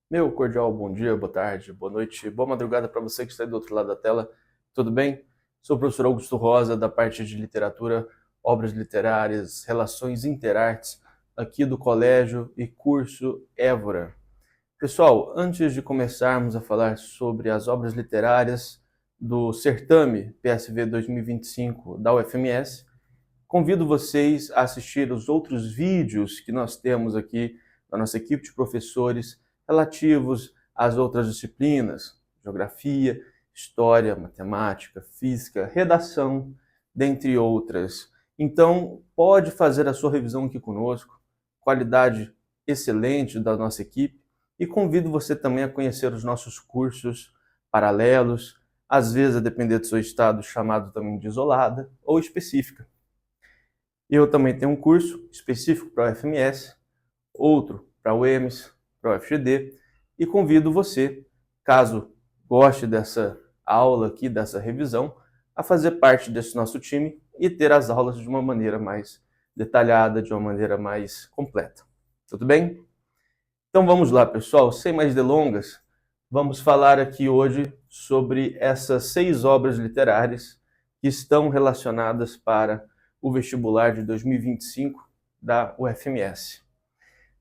Meu cordial bom dia, boa tarde, boa noite, boa madrugada para você que está aí do outro lado da tela. Tudo bem? Sou o professor Augusto Rosa, da parte de literatura, obras literárias, relações interartes, aqui do Colégio e Curso Évora. Pessoal, antes de começarmos a falar sobre as obras literárias do Certame PSV 2025 da UFMS, convido vocês a assistir os outros vídeos que nós temos aqui da nossa equipe de professores relativos às outras disciplinas, geografia, história, matemática, física, redação, dentre outras. Então, pode fazer a sua revisão aqui conosco, qualidade excelente da nossa equipe, e convido você também a conhecer os nossos cursos paralelos, às vezes, a depender do seu estado, chamado também de isolada ou específica. Eu também tenho um curso específico para o UFMS, outro para o UEMS, para o UFGD, e convido você, caso goste dessa aula aqui, dessa revisão, a fazer parte desse nosso time e ter as aulas de uma maneira mais detalhada, de uma maneira mais completa. Tudo bem? Então vamos lá, pessoal, sem mais delongas, vamos falar aqui hoje sobre essas 6 obras literárias que estão relacionadas para o vestibular de 2025 da UFMS.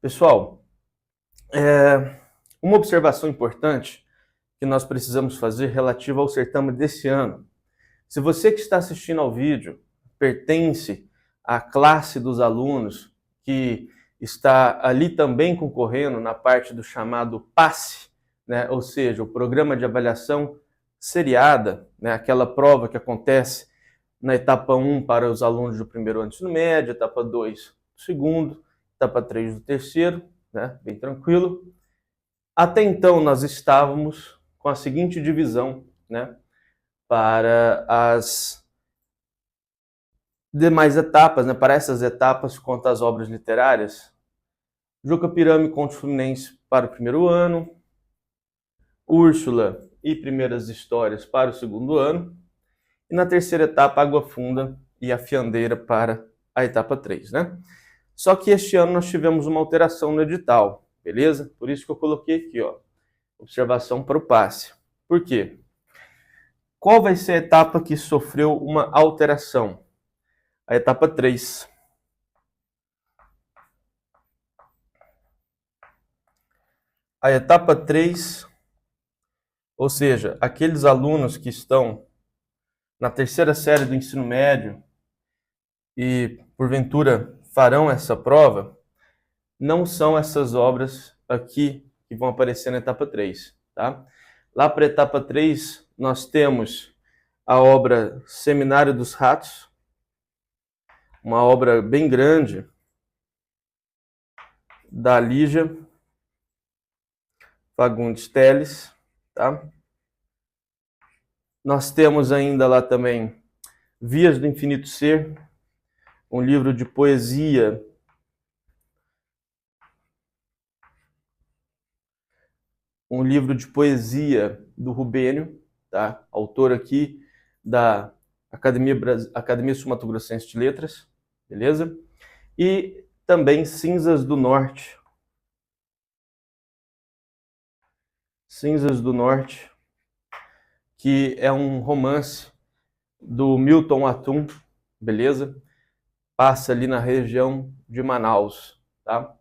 Pessoal, uma observação importante que nós precisamos fazer relativa ao certame desse ano. Se você que está assistindo ao vídeo pertence à classe dos alunos que está ali também concorrendo na parte do chamado PASSE, né? Ou seja, o Programa de Avaliação Seriada, né? Aquela prova que acontece na etapa 1 para os alunos do primeiro ano de ensino médio, etapa 2 do segundo, etapa 3 do terceiro, né? Bem tranquilo. Até então nós estávamos com a seguinte divisão, né? Para as demais etapas, né? Para essas etapas quanto às obras literárias, Juca Pirame contra o Fluminense para o primeiro ano, Úrsula e Primeiras Histórias para o segundo ano, e na terceira etapa, Água Funda e a Fiandeira para a etapa 3, né? Só que este ano nós tivemos uma alteração no edital, beleza? Por isso que eu coloquei aqui, ó, observação para o passe. Por quê? Qual vai ser a etapa que sofreu uma alteração? A etapa 3. A etapa 3, ou seja, aqueles alunos que estão na terceira série do ensino médio e, porventura, farão essa prova, não são essas obras aqui que vão aparecer na etapa 3, tá? Lá para a etapa 3, nós temos a obra Seminário dos Ratos, uma obra bem grande da Lígia Fagundes Teles, tá? Nós temos ainda lá também Vias do Infinito Ser, um livro de poesia do Rubênio, tá? Autor aqui da Academia Sul-Mato-Grossense de Letras, beleza? E também Cinzas do Norte. Cinzas do Norte, que é um romance do Milton Atum, beleza? Passa ali na região de Manaus, tá?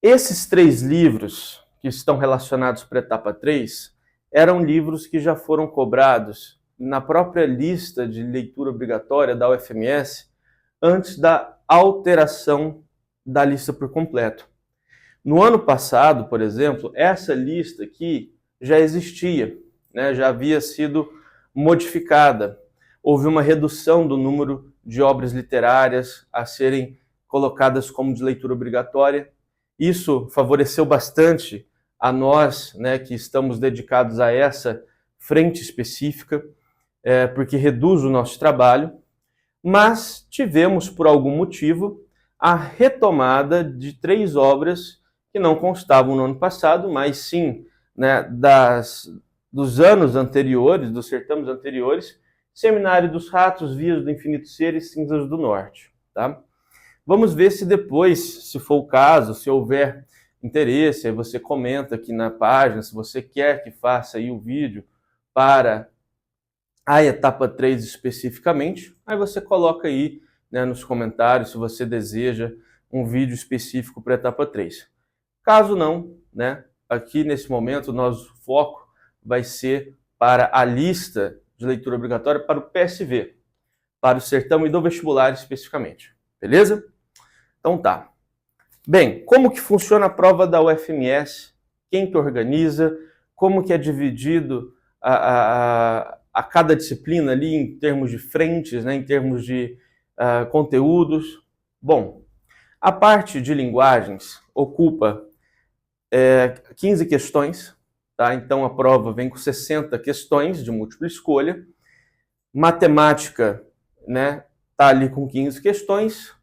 Esses 3 livros que estão relacionados para a etapa 3 eram livros que já foram cobrados na própria lista de leitura obrigatória da UFMS antes da alteração da lista por completo. No ano passado, por exemplo, essa lista aqui já existia, né? Já havia sido modificada. Houve uma redução do número de obras literárias a serem colocadas como de leitura obrigatória. Isso favoreceu bastante a nós, né, que estamos dedicados a essa frente específica, porque reduz o nosso trabalho, mas tivemos, por algum motivo, a retomada de 3 obras que não constavam no ano passado, mas sim, né, dos anos anteriores, dos certames anteriores, Seminário dos Ratos, Vias do Infinito Ser e Cinzas do Norte, tá? Vamos ver se depois, se for o caso, se houver interesse, aí você comenta aqui na página se você quer que faça aí o vídeo para a etapa 3 especificamente, aí você coloca aí, né, nos comentários se você deseja um vídeo específico para a etapa 3. Caso não, né, aqui nesse momento o nosso foco vai ser para a lista de leitura obrigatória para o PSV, para o Sertão e do vestibular especificamente, beleza? Então tá. Bem, como que funciona a prova da UFMS? Quem que organiza? Como que é dividido a cada disciplina ali em termos de frentes, né, em termos de conteúdos? Bom, a parte de linguagens ocupa 15 questões, tá? Então a prova vem com 60 questões de múltipla escolha. Matemática, né, tá ali com 15 questões.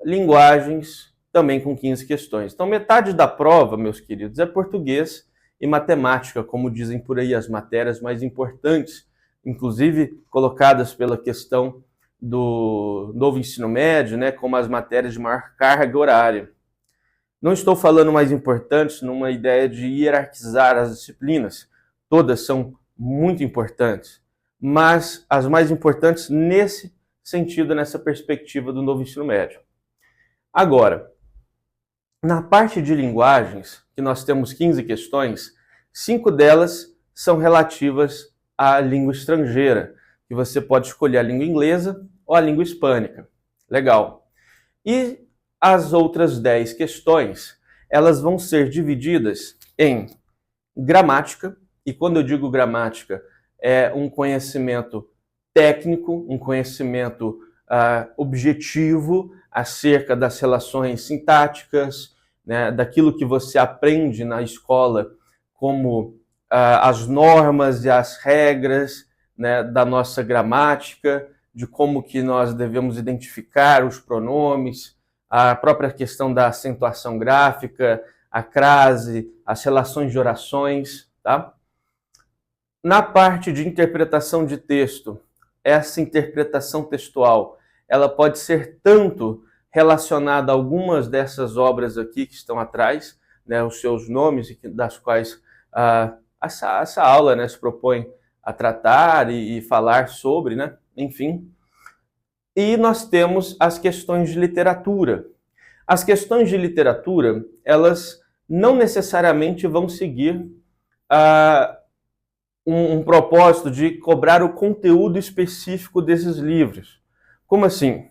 Linguagens também com 15 questões. Então metade da prova, meus queridos, é português e matemática, como dizem por aí, as matérias mais importantes, inclusive colocadas pela questão do novo ensino médio, né, como as matérias de maior carga horária. Não estou falando mais importantes numa ideia de hierarquizar as disciplinas, todas são muito importantes, mas as mais importantes nesse sentido, nessa perspectiva do novo ensino médio. Agora, na parte de linguagens, que nós temos 15 questões, 5 delas são relativas à língua estrangeira, que você pode escolher a língua inglesa ou a língua hispânica. Legal. E as outras 10 questões, elas vão ser divididas em gramática, e quando eu digo gramática, é um conhecimento técnico, um conhecimento objetivo acerca das relações sintáticas, né, daquilo que você aprende na escola, como as normas e as regras, né, da nossa gramática, de como que nós devemos identificar os pronomes, a própria questão da acentuação gráfica, a crase, as relações de orações, tá? Na parte de interpretação de texto, essa interpretação textual, ela pode ser tanto relacionada a algumas dessas obras aqui que estão atrás, né, os seus nomes, das quais essa aula, né, se propõe a tratar e falar sobre, né, enfim. E nós temos as questões de literatura. As questões de literatura, elas não necessariamente vão seguir um propósito de cobrar o conteúdo específico desses livros. Como assim?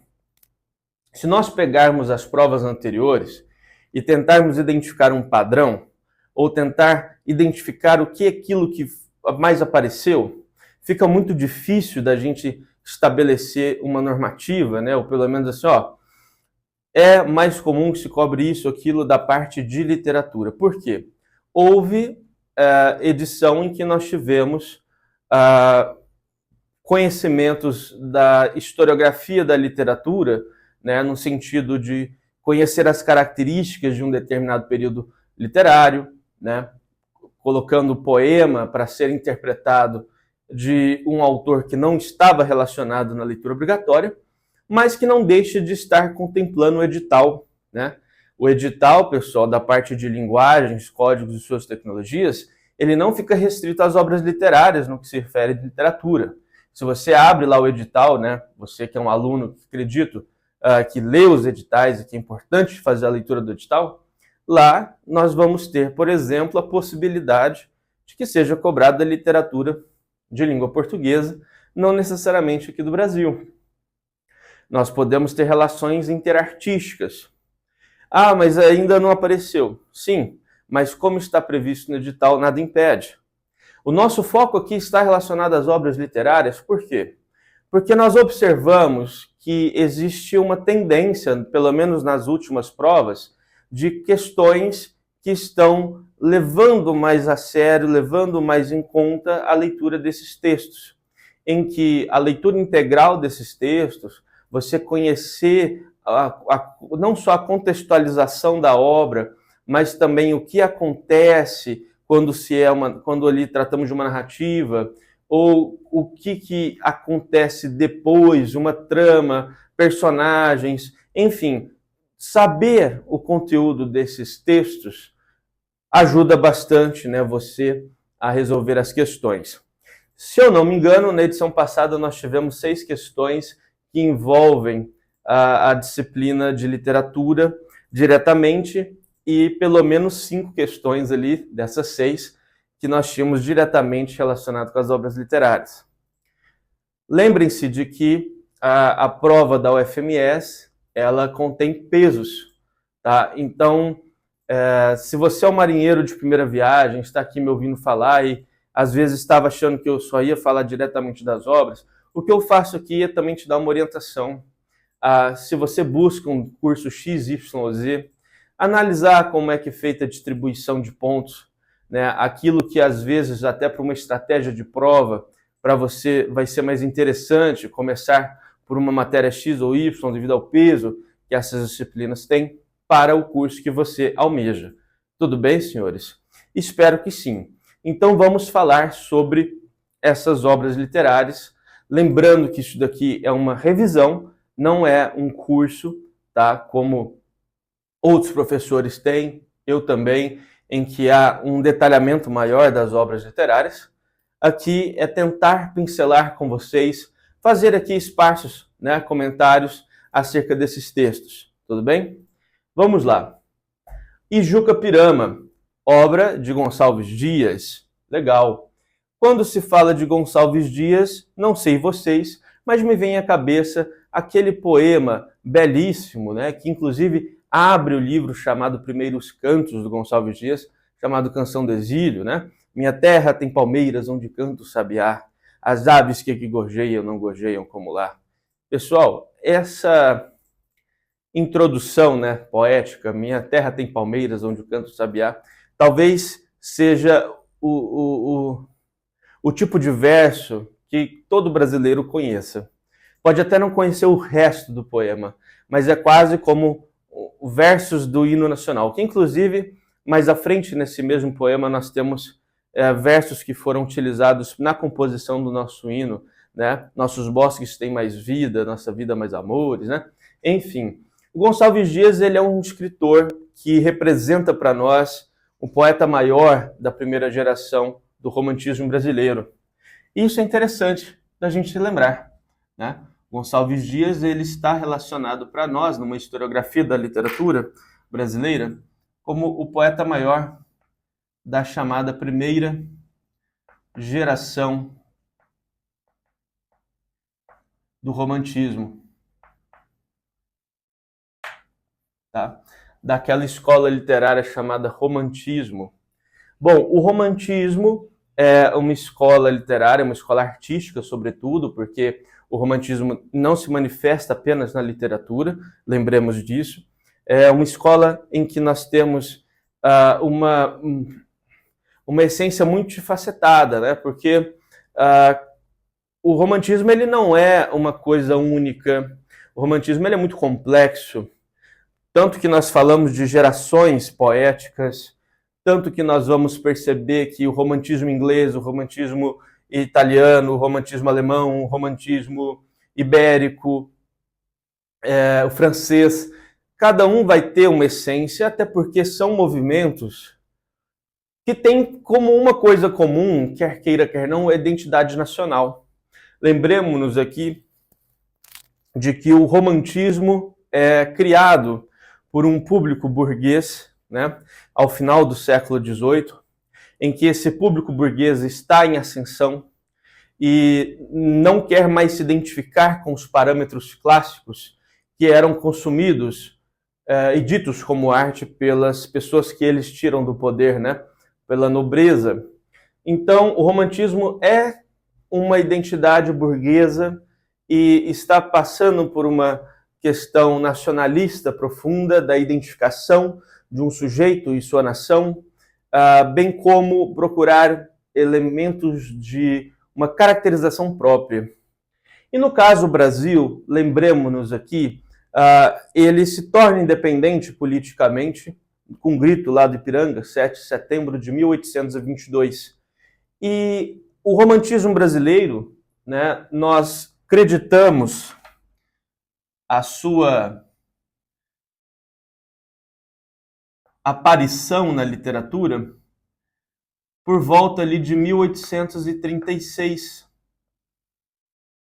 Se nós pegarmos as provas anteriores e tentarmos identificar um padrão, ou tentar identificar o que é aquilo que mais apareceu, fica muito difícil da gente estabelecer uma normativa, né? Ou pelo menos assim, ó, é mais comum que se cobre isso ou aquilo da parte de literatura. Por quê? Houve edição em que nós tivemos conhecimentos da historiografia da literatura, né, no sentido de conhecer as características de um determinado período literário, né, colocando poema para ser interpretado de um autor que não estava relacionado na leitura obrigatória, mas que não deixa de estar contemplando o edital, né? O edital, pessoal, da parte de linguagens, códigos e suas tecnologias, ele não fica restrito às obras literárias no que se refere de literatura. Se você abre lá o edital, né, você que é um aluno, acredito, que lê os editais e que é importante fazer a leitura do edital, lá nós vamos ter, por exemplo, a possibilidade de que seja cobrada a literatura de língua portuguesa, não necessariamente aqui do Brasil. Nós podemos ter relações interartísticas. Ah, mas ainda não apareceu. Sim, mas como está previsto no edital, nada impede. O nosso foco aqui está relacionado às obras literárias, por quê? Porque nós observamos que existe uma tendência, pelo menos nas últimas provas, de questões que estão levando mais a sério, levando mais em conta a leitura desses textos, em que a leitura integral desses textos, você conhecer não só a contextualização da obra, mas também o que acontece quando ali tratamos de uma narrativa, ou o que acontece depois, uma trama, personagens, enfim, saber o conteúdo desses textos ajuda bastante, né, você a resolver as questões. Se eu não me engano, na edição passada nós tivemos 6 questões que envolvem a disciplina de literatura diretamente e pelo menos 5 questões ali dessas 6 que nós tínhamos diretamente relacionado com as obras literárias. Lembrem-se de que a prova da UFMS, ela contém pesos, tá? Então, se você é um marinheiro de primeira viagem, está aqui me ouvindo falar e às vezes estava achando que eu só ia falar diretamente das obras, o que eu faço aqui é também te dar uma orientação. Se você busca um curso X, Y ou Z, analisar como é que é feita a distribuição de pontos, né? Aquilo que às vezes até para uma estratégia de prova, para você vai ser mais interessante começar por uma matéria X ou Y devido ao peso que essas disciplinas têm para o curso que você almeja. Tudo bem, senhores? Espero que sim. Então vamos falar sobre essas obras literárias, lembrando que isso daqui é uma revisão, não é um curso, tá? Como outros professores têm, eu também, em que há um detalhamento maior das obras literárias. Aqui é tentar pincelar com vocês, fazer aqui espaços, né, comentários acerca desses textos, tudo bem? Vamos lá. Ijuca Pirama, obra de Gonçalves Dias. Legal. Quando se fala de Gonçalves Dias, não sei vocês, mas me vem à cabeça aquele poema belíssimo, né, que inclusive abre o livro chamado Primeiros Cantos do Gonçalves Dias, chamado Canção do Exílio, né? Minha terra tem palmeiras onde canta o sabiá, as aves que aqui gorjeiam não gorjeiam como lá. Pessoal, essa introdução, né, poética, minha terra tem palmeiras onde canta o sabiá, talvez seja o tipo de verso que todo brasileiro conheça. Pode até não conhecer o resto do poema, mas é quase como versos do hino nacional, que inclusive, mais à frente nesse mesmo poema, nós temos versos que foram utilizados na composição do nosso hino, né? Nossos bosques têm mais vida, nossa vida mais amores, né? Enfim, o Gonçalves Dias, ele é um escritor que representa para nós um poeta maior da primeira geração do romantismo brasileiro. E isso é interessante da gente se lembrar, né? Gonçalves Dias, ele está relacionado para nós, numa historiografia da literatura brasileira, como o poeta maior da chamada primeira geração do romantismo, tá? Daquela escola literária chamada romantismo. Bom, o romantismo é uma escola literária, uma escola artística, sobretudo, porque o romantismo não se manifesta apenas na literatura, lembremos disso. É uma escola em que nós temos uma essência multifacetada, né? Porque o romantismo, ele não é uma coisa única. O romantismo, ele é muito complexo. Tanto que nós falamos de gerações poéticas, tanto que nós vamos perceber que o romantismo inglês, o romantismo italiano, o romantismo alemão, o romantismo ibérico, o francês, cada um vai ter uma essência, até porque são movimentos que têm como uma coisa comum, quer queira, quer não, a identidade nacional. Lembremos-nos aqui de que o romantismo é criado por um público burguês, né, ao final do século XVIII, em que esse público burguês está em ascensão e não quer mais se identificar com os parâmetros clássicos que eram consumidos e ditos como arte pelas pessoas que eles tiram do poder, né, pela nobreza. Então, o romantismo é uma identidade burguesa e está passando por uma questão nacionalista profunda da identificação de um sujeito e sua nação, bem como procurar elementos de uma caracterização própria. E no caso Brasil, lembremos-nos aqui, ele se torna independente politicamente, com um grito lá do Ipiranga, 7 de setembro de 1822. E o romantismo brasileiro, né, nós acreditamos a sua aparição na literatura por volta ali de 1836,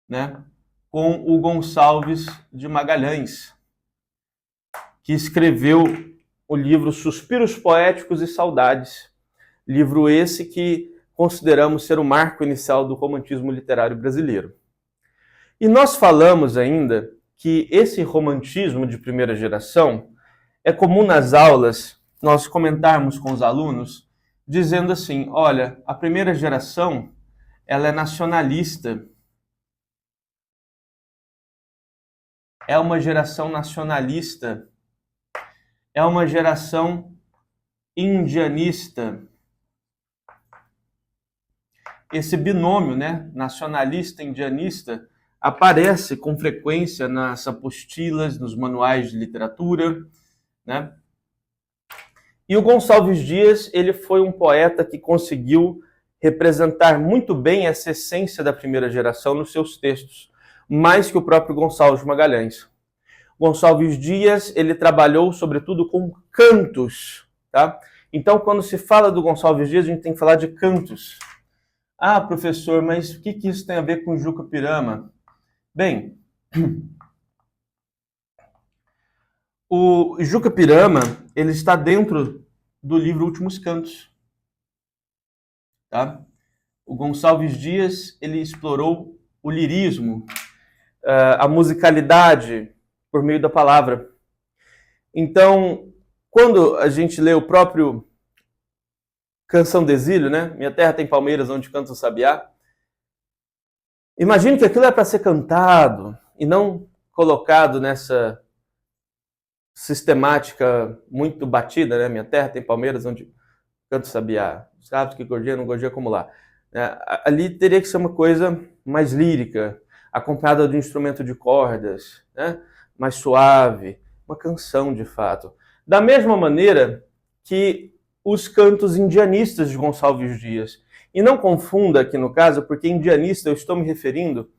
né, com o Gonçalves de Magalhães, que escreveu o livro Suspiros Poéticos e Saudades, livro esse que consideramos ser o marco inicial do romantismo literário brasileiro. E nós falamos ainda que esse romantismo de primeira geração é comum nas aulas nós comentarmos com os alunos dizendo assim, olha, a primeira geração ela é nacionalista, é uma geração nacionalista, é uma geração indianista. Esse binômio, né, nacionalista-indianista, aparece com frequência nas apostilas, nos manuais de literatura, né? E o Gonçalves Dias, ele foi um poeta que conseguiu representar muito bem essa essência da primeira geração nos seus textos, mais que o próprio Gonçalves Magalhães. Gonçalves Dias, ele trabalhou sobretudo com cantos, tá? Então, quando se fala do Gonçalves Dias, a gente tem que falar de cantos. Ah, professor, mas o que isso tem a ver com Juca Pirama? Bem, o Juca Pirama, ele está dentro do livro Últimos Cantos, tá? O Gonçalves Dias, ele explorou o lirismo, a musicalidade por meio da palavra. Então, quando a gente lê o próprio Canção de Exílio, né? Minha terra tem palmeiras onde canta o sabiá. Imagine que aquilo é para ser cantado e não colocado nessa sistemática muito batida, né? Minha terra tem palmeiras onde canta o sabiá. Os cabos que gorjeiam, não gorjeiam como lá. Ali teria que ser uma coisa mais lírica, acompanhada de um instrumento de cordas, né? Mais suave, uma canção de fato. Da mesma maneira que os cantos indianistas de Gonçalves Dias. E não confunda aqui no caso, porque indianista eu estou me referindo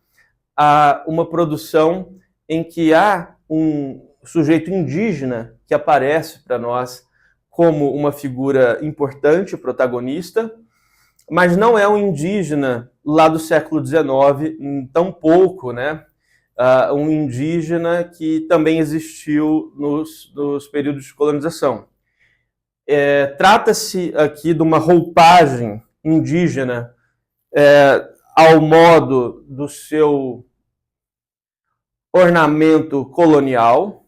a uma produção em que há um sujeito indígena que aparece para nós como uma figura importante, protagonista, mas não é um indígena lá do século XIX, tampouco, né? Um indígena que também existiu nos períodos de colonização. Trata-se aqui de uma roupagem indígena ao modo do seu ornamento colonial,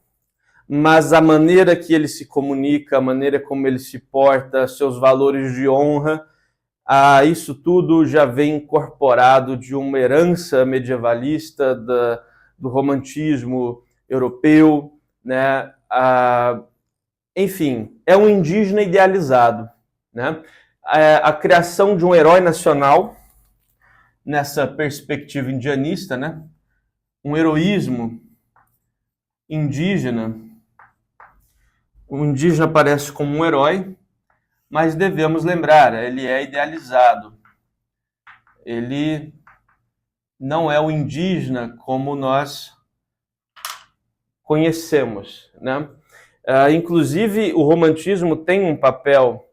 mas a maneira que ele se comunica, a maneira como ele se porta, seus valores de honra, isso tudo já vem incorporado de uma herança medievalista do romantismo europeu, né? Enfim, é um indígena idealizado, né? A criação de um herói nacional, nessa perspectiva indianista, né? Um heroísmo indígena. O indígena aparece como um herói, mas devemos lembrar, ele é idealizado. Ele não é o indígena como nós conhecemos, né? Inclusive, o romantismo tem um papel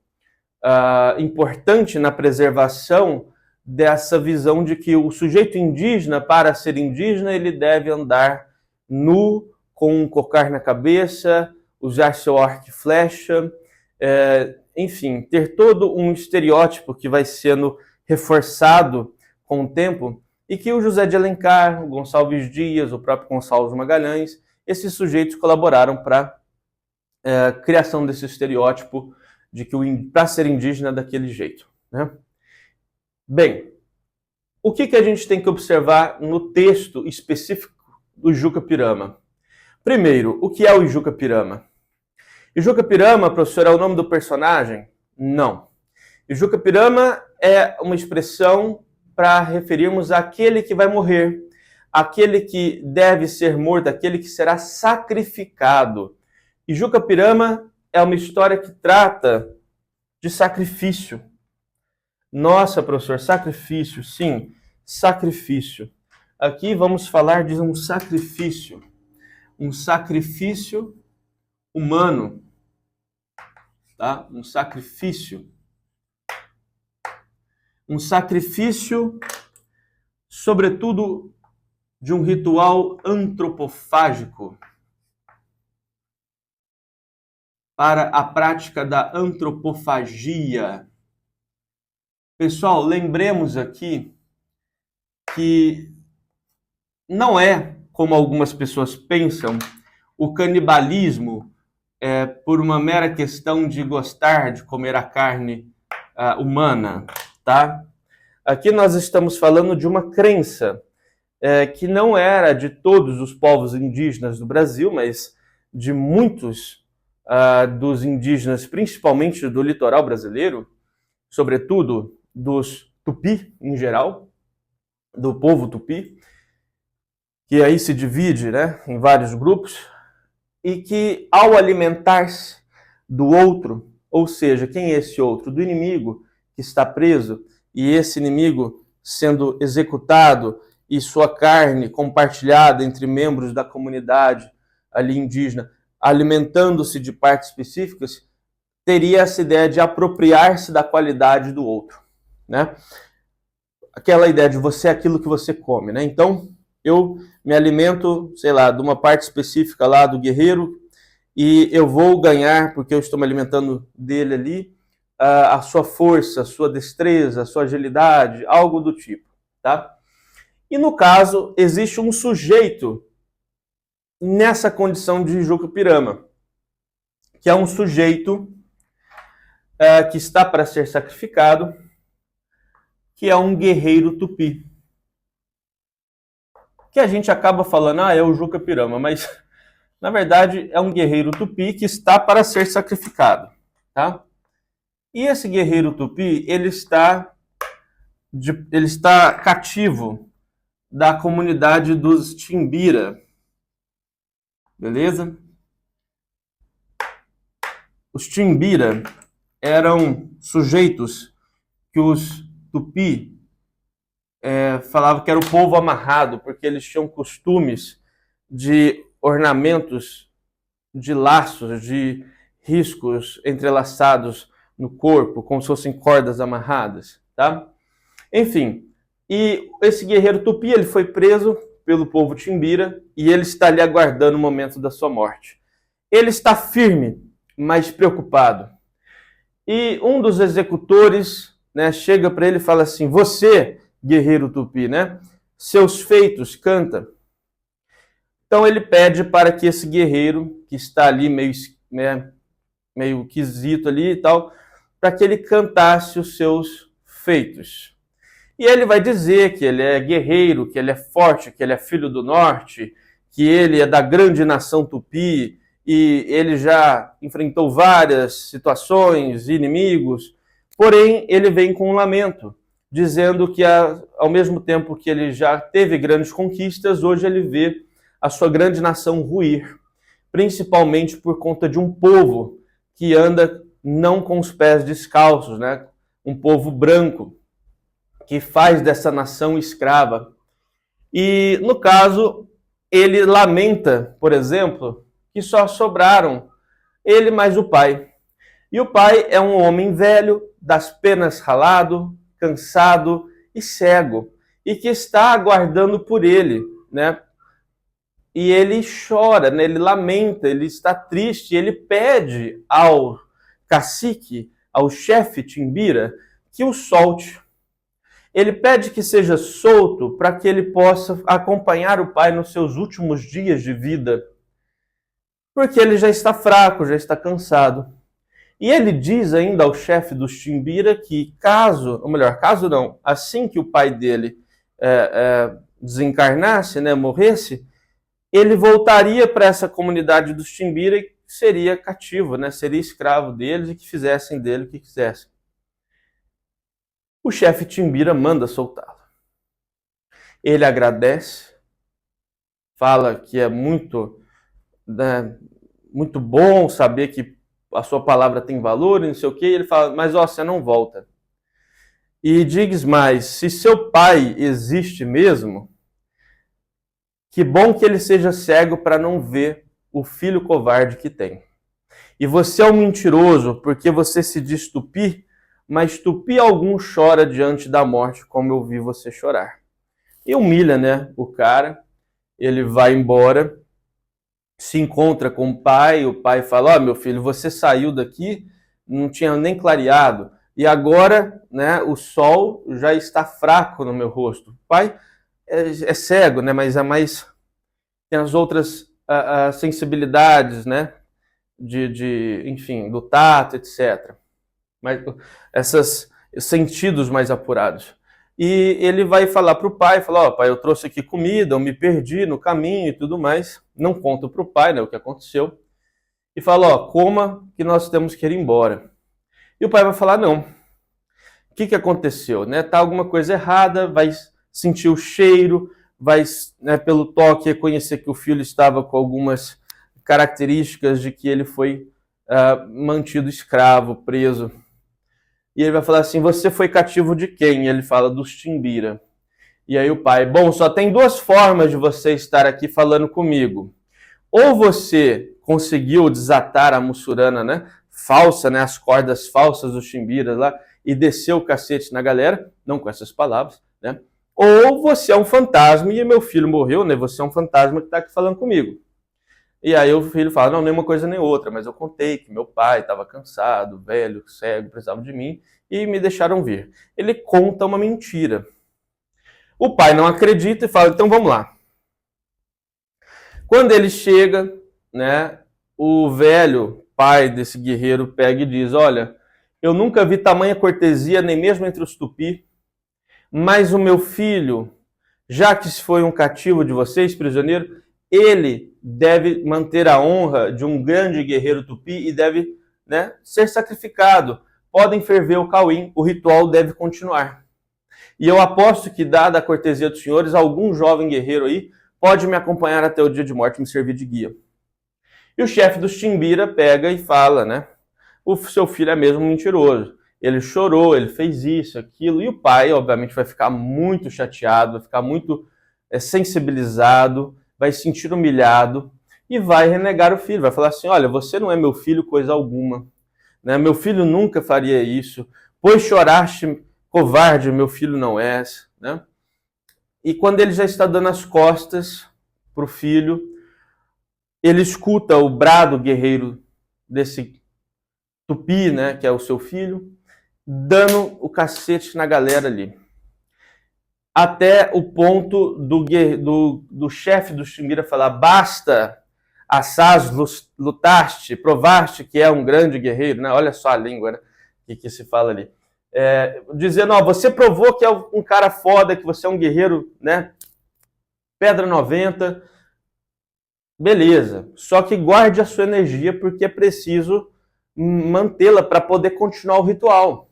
importante na preservação dessa visão de que o sujeito indígena, para ser indígena, ele deve andar nu, com um cocar na cabeça, usar seu arco e flecha, enfim, ter todo um estereótipo que vai sendo reforçado com o tempo e que o José de Alencar, o Gonçalves Dias, o próprio Gonçalves Magalhães, esses sujeitos colaboraram para a criação desse estereótipo de que para ser indígena é daquele jeito, né? Bem, o que a gente tem que observar no texto específico do Juca Pirama? Primeiro, o que é o Juca Pirama? Juca Pirama, professor, é o nome do personagem? Não. Juca Pirama é uma expressão para referirmos àquele que vai morrer, aquele que deve ser morto, aquele que será sacrificado. E Juca Pirama é uma história que trata de sacrifício. Nossa, professor, sacrifício, sim, sacrifício. Aqui vamos falar de um sacrifício humano. tá? Um sacrifício. Um sacrifício, sobretudo, de um ritual antropofágico para a prática da antropofagia. Pessoal, lembremos aqui que não é, como algumas pessoas pensam, o canibalismo por uma mera questão de gostar de comer a carne humana, tá? Aqui nós estamos falando de uma crença que não era de todos os povos indígenas do Brasil, mas de muitos dos indígenas, principalmente do litoral brasileiro, sobretudo dos tupi em geral, do povo tupi, que aí se divide, né, em vários grupos, e que ao alimentar-se do outro, ou seja, quem é esse outro? Do inimigo que está preso, e esse inimigo sendo executado e sua carne compartilhada entre membros da comunidade ali indígena, alimentando-se de partes específicas, teria essa ideia de apropriar-se da qualidade do outro, né? Aquela ideia de você é aquilo que você come, né? Então, eu me alimento, sei lá, de uma parte específica lá do guerreiro e eu vou ganhar, porque eu estou me alimentando dele ali, a sua força, a sua destreza, a sua agilidade, algo do tipo, tá? E no caso, existe um sujeito nessa condição de Jucupirama, que é um sujeito que está para ser sacrificado, que é um guerreiro tupi. Que a gente acaba falando, é o Jucupirama, mas na verdade é um guerreiro tupi que está para ser sacrificado, tá? E esse guerreiro tupi, ele está cativo da comunidade dos Timbira, beleza? Os Timbira eram sujeitos que os tupi falavam que era o povo amarrado, porque eles tinham costumes de ornamentos, de laços, de riscos entrelaçados no corpo, como se fossem cordas amarradas, tá? Enfim, e esse guerreiro tupi, ele foi preso pelo povo Timbira e ele está ali aguardando o momento da sua morte. Ele está firme, mas preocupado. E um dos executores, né, chega para ele e fala assim: você, guerreiro tupi, né, seus feitos, canta. Então ele pede para que esse guerreiro, que está ali meio quesito ali e tal, para que ele cantasse os seus feitos. E ele vai dizer que ele é guerreiro, que ele é forte, que ele é filho do norte, que ele é da grande nação tupi, e ele já enfrentou várias situações, inimigos, porém ele vem com um lamento, dizendo que ao mesmo tempo que ele já teve grandes conquistas, hoje ele vê a sua grande nação ruir, principalmente por conta de um povo que anda não com os pés descalços, né? Um povo branco, que faz dessa nação escrava. E, no caso, ele lamenta, por exemplo, que só sobraram ele mais o pai. E o pai é um homem velho, das penas ralado, cansado e cego, e que está aguardando por ele, né? E ele chora, né? Ele lamenta, ele está triste, ele pede ao cacique, ao chefe Timbira, que o solte. Ele pede que seja solto para que ele possa acompanhar o pai nos seus últimos dias de vida, porque ele já está fraco, já está cansado. E ele diz ainda ao chefe dos Timbira que caso não, assim que o pai dele desencarnasse, né, morresse, ele voltaria para essa comunidade dos Timbira e seria cativo, né, seria escravo deles e que fizessem dele o que quisessem. O chefe Timbira manda soltá-lo. Ele agradece, fala que é muito, né, muito bom saber que a sua palavra tem valor e não sei o quê. E ele fala, mas você não volta. E diz mais, se seu pai existe mesmo, que bom que ele seja cego para não ver o filho covarde que tem. E você é um mentiroso, porque você se diz tupi, mas tupi algum chora diante da morte, como eu vi você chorar. E humilha, né, o cara. Ele vai embora, se encontra com o pai fala, meu filho, você saiu daqui, não tinha nem clareado, e agora, né, o sol já está fraco no meu rosto. O pai é cego, né, mas tem as outras sensibilidades, né, enfim, do tato, etc. Mas esses sentidos mais apurados. E ele vai falar para o pai, falar, pai, eu trouxe aqui comida, eu me perdi no caminho e tudo mais. Não conta para o pai, né, o que aconteceu. E fala, coma que nós temos que ir embora. E o pai vai falar, não. O que aconteceu? Né? Tá alguma coisa errada, vai sentir o cheiro, vai, né, pelo toque, reconhecer que o filho estava com algumas características de que ele foi mantido escravo, preso. E ele vai falar assim, você foi cativo de quem? E ele fala, dos Timbira. E aí o pai, bom, só tem duas formas de você estar aqui falando comigo. Ou você conseguiu desatar a mussurana, né, falsa, né, as cordas falsas dos Timbiras lá, e desceu o cacete na galera, não com essas palavras, né? Ou você é um fantasma e meu filho morreu, né? Você é um fantasma que está aqui falando comigo. E aí o filho fala, não, nem uma coisa nem outra, mas eu contei que meu pai estava cansado, velho, cego, precisava de mim, e me deixaram vir. Ele conta uma mentira. O pai não acredita e fala, então vamos lá. Quando ele chega, né, o velho pai desse guerreiro pega e diz, olha, eu nunca vi tamanha cortesia, nem mesmo entre os tupi, mas o meu filho, já que foi um cativo de vocês, prisioneiro, ele deve manter a honra de um grande guerreiro tupi e deve, né, ser sacrificado. Podem ferver o cauim, o ritual deve continuar. E eu aposto que, dada a cortesia dos senhores, algum jovem guerreiro aí pode me acompanhar até o dia de morte e me servir de guia. E o chefe dos Timbira pega e fala, né, o seu filho é mesmo mentiroso. Ele chorou, ele fez isso, aquilo, e o pai, obviamente, vai ficar muito chateado, vai ficar muito sensibilizado, vai se sentir humilhado e vai renegar o filho, vai falar assim, olha, você não é meu filho coisa alguma, né? Meu filho nunca faria isso, pois choraste, covarde, meu filho não és, né? E quando ele já está dando as costas para o filho, ele escuta o brado guerreiro desse tupi, né, que é o seu filho, dando o cacete na galera ali. Até o ponto do chefe do Timbira falar, basta, assaz lutaste, provaste que é um grande guerreiro, né? Olha só a língua, né, que se fala ali. Dizendo, ó, você provou que é um cara foda, que você é um guerreiro, né? Pedra 90, beleza. Só que guarde a sua energia, porque é preciso mantê-la para poder continuar o ritual.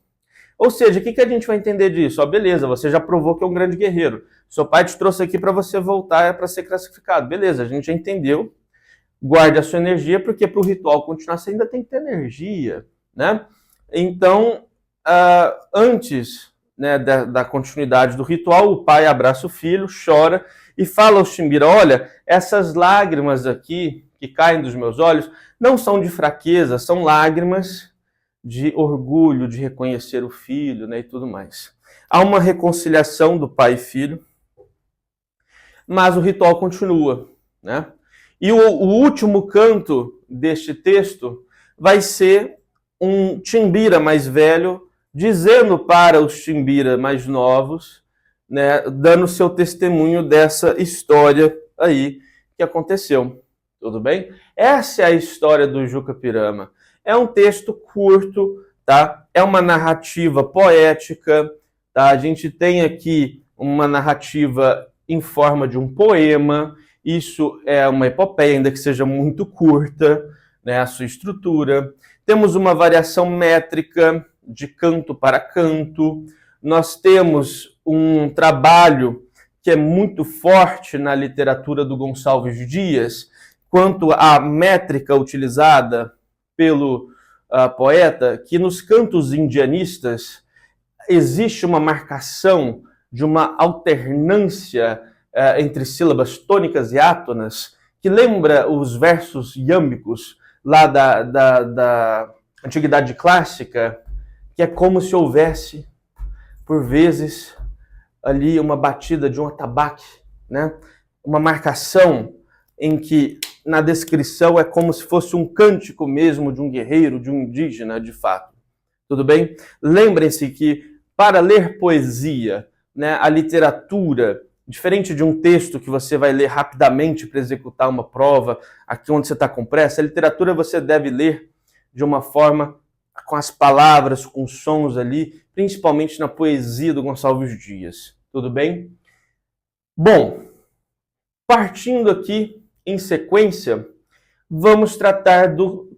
Ou seja, o que a gente vai entender disso? Ó, beleza, você já provou que é um grande guerreiro. Seu pai te trouxe aqui para você voltar para ser classificado. Beleza, a gente já entendeu. Guarde a sua energia, porque para o ritual continuar, você ainda tem que ter energia, né? Então, antes, né, da continuidade do ritual, o pai abraça o filho, chora e fala aos Timbira, olha, essas lágrimas aqui que caem dos meus olhos não são de fraqueza, são lágrimas de orgulho, de reconhecer o filho, né, e tudo mais. Há uma reconciliação do pai e filho, mas o ritual continua, né? E o último canto deste texto vai ser um Timbira mais velho dizendo para os Timbira mais novos, né, dando seu testemunho dessa história aí que aconteceu. Tudo bem? Essa é a história do Juca Pirama. É um texto curto, tá? É uma narrativa poética, tá? A gente tem aqui uma narrativa em forma de um poema. Isso é uma epopeia, ainda que seja muito curta, né, a sua estrutura. Temos uma variação métrica de canto para canto. Nós temos um trabalho que é muito forte na literatura do Gonçalves Dias, quanto à métrica utilizada pelo poeta, que nos cantos indianistas existe uma marcação de uma alternância entre sílabas tônicas e átonas, que lembra os versos iâmbicos lá da Antiguidade Clássica, que é como se houvesse, por vezes, ali uma batida de um atabaque, né? Uma marcação em que, na descrição, é como se fosse um cântico mesmo de um guerreiro, de um indígena, de fato. Tudo bem? Lembrem-se que, para ler poesia, né, a literatura, diferente de um texto que você vai ler rapidamente para executar uma prova, aqui onde você está com pressa, a literatura você deve ler de uma forma com as palavras, com os sons ali, principalmente na poesia do Gonçalves Dias. Tudo bem? Bom, partindo aqui em sequência, vamos tratar do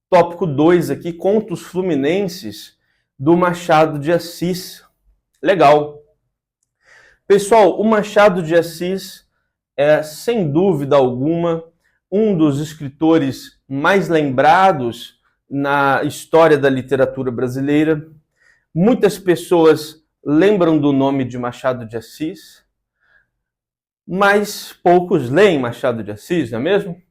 tópico 2 aqui, Contos Fluminenses, do Machado de Assis. Legal. Pessoal, o Machado de Assis é, sem dúvida alguma, um dos escritores mais lembrados na história da literatura brasileira. Muitas pessoas lembram do nome de Machado de Assis, mas poucos leem Machado de Assis, não é mesmo?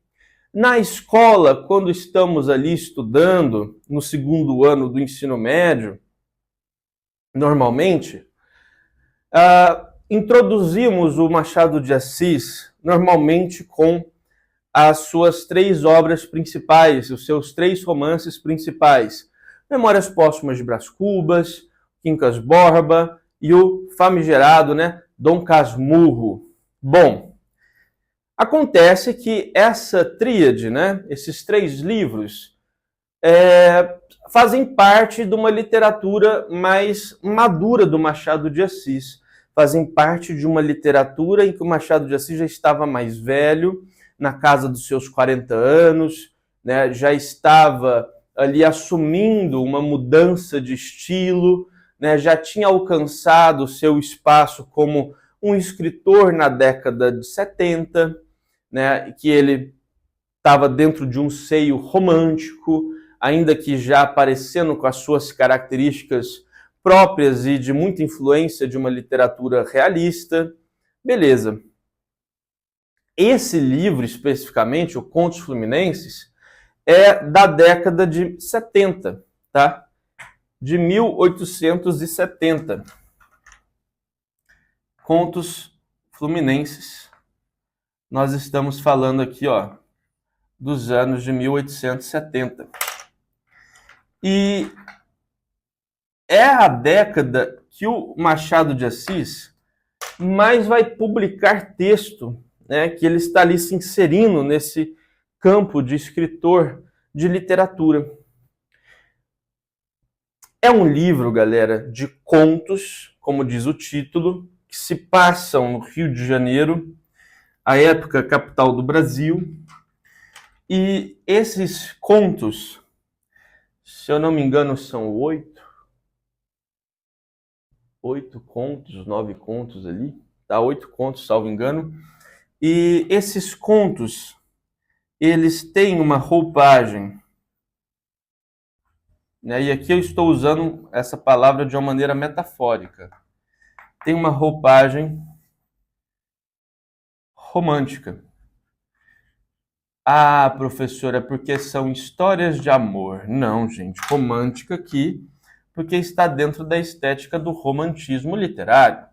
Na escola, quando estamos ali estudando, no segundo ano do ensino médio, normalmente, introduzimos o Machado de Assis, normalmente com as suas 3 obras principais, os seus 3 romances principais. Memórias Póstumas de Brás Cubas, Quincas Borba e o famigerado, né, Dom Casmurro. Bom, acontece que essa tríade, né, esses 3 livros, fazem parte de uma literatura mais madura do Machado de Assis. Fazem parte de uma literatura em que o Machado de Assis já estava mais velho, na casa dos seus 40 anos, né, já estava ali assumindo uma mudança de estilo, né, já tinha alcançado o seu espaço como um escritor na década de 70, né, que ele estava dentro de um seio romântico, ainda que já aparecendo com as suas características próprias e de muita influência de uma literatura realista. Beleza. Esse livro, especificamente, o Contos Fluminenses, é da década de 70, tá? De 1870. Contos Fluminenses. Nós estamos falando aqui, ó, dos anos de 1870. E é a década que o Machado de Assis mais vai publicar texto, né, que ele está ali se inserindo nesse campo de escritor de literatura. É um livro, galera, de contos, como diz o título, que se passam no Rio de Janeiro, a época capital do Brasil. E esses contos, se eu não me engano, são 8 contos, 9 contos ali, tá? 8 contos, salvo engano. E esses contos, eles têm uma roupagem, né? E aqui eu estou usando essa palavra de uma maneira metafórica. Tem uma roupagem romântica. Ah, professora, é porque são histórias de amor. Não, gente, romântica aqui, porque está dentro da estética do romantismo literário.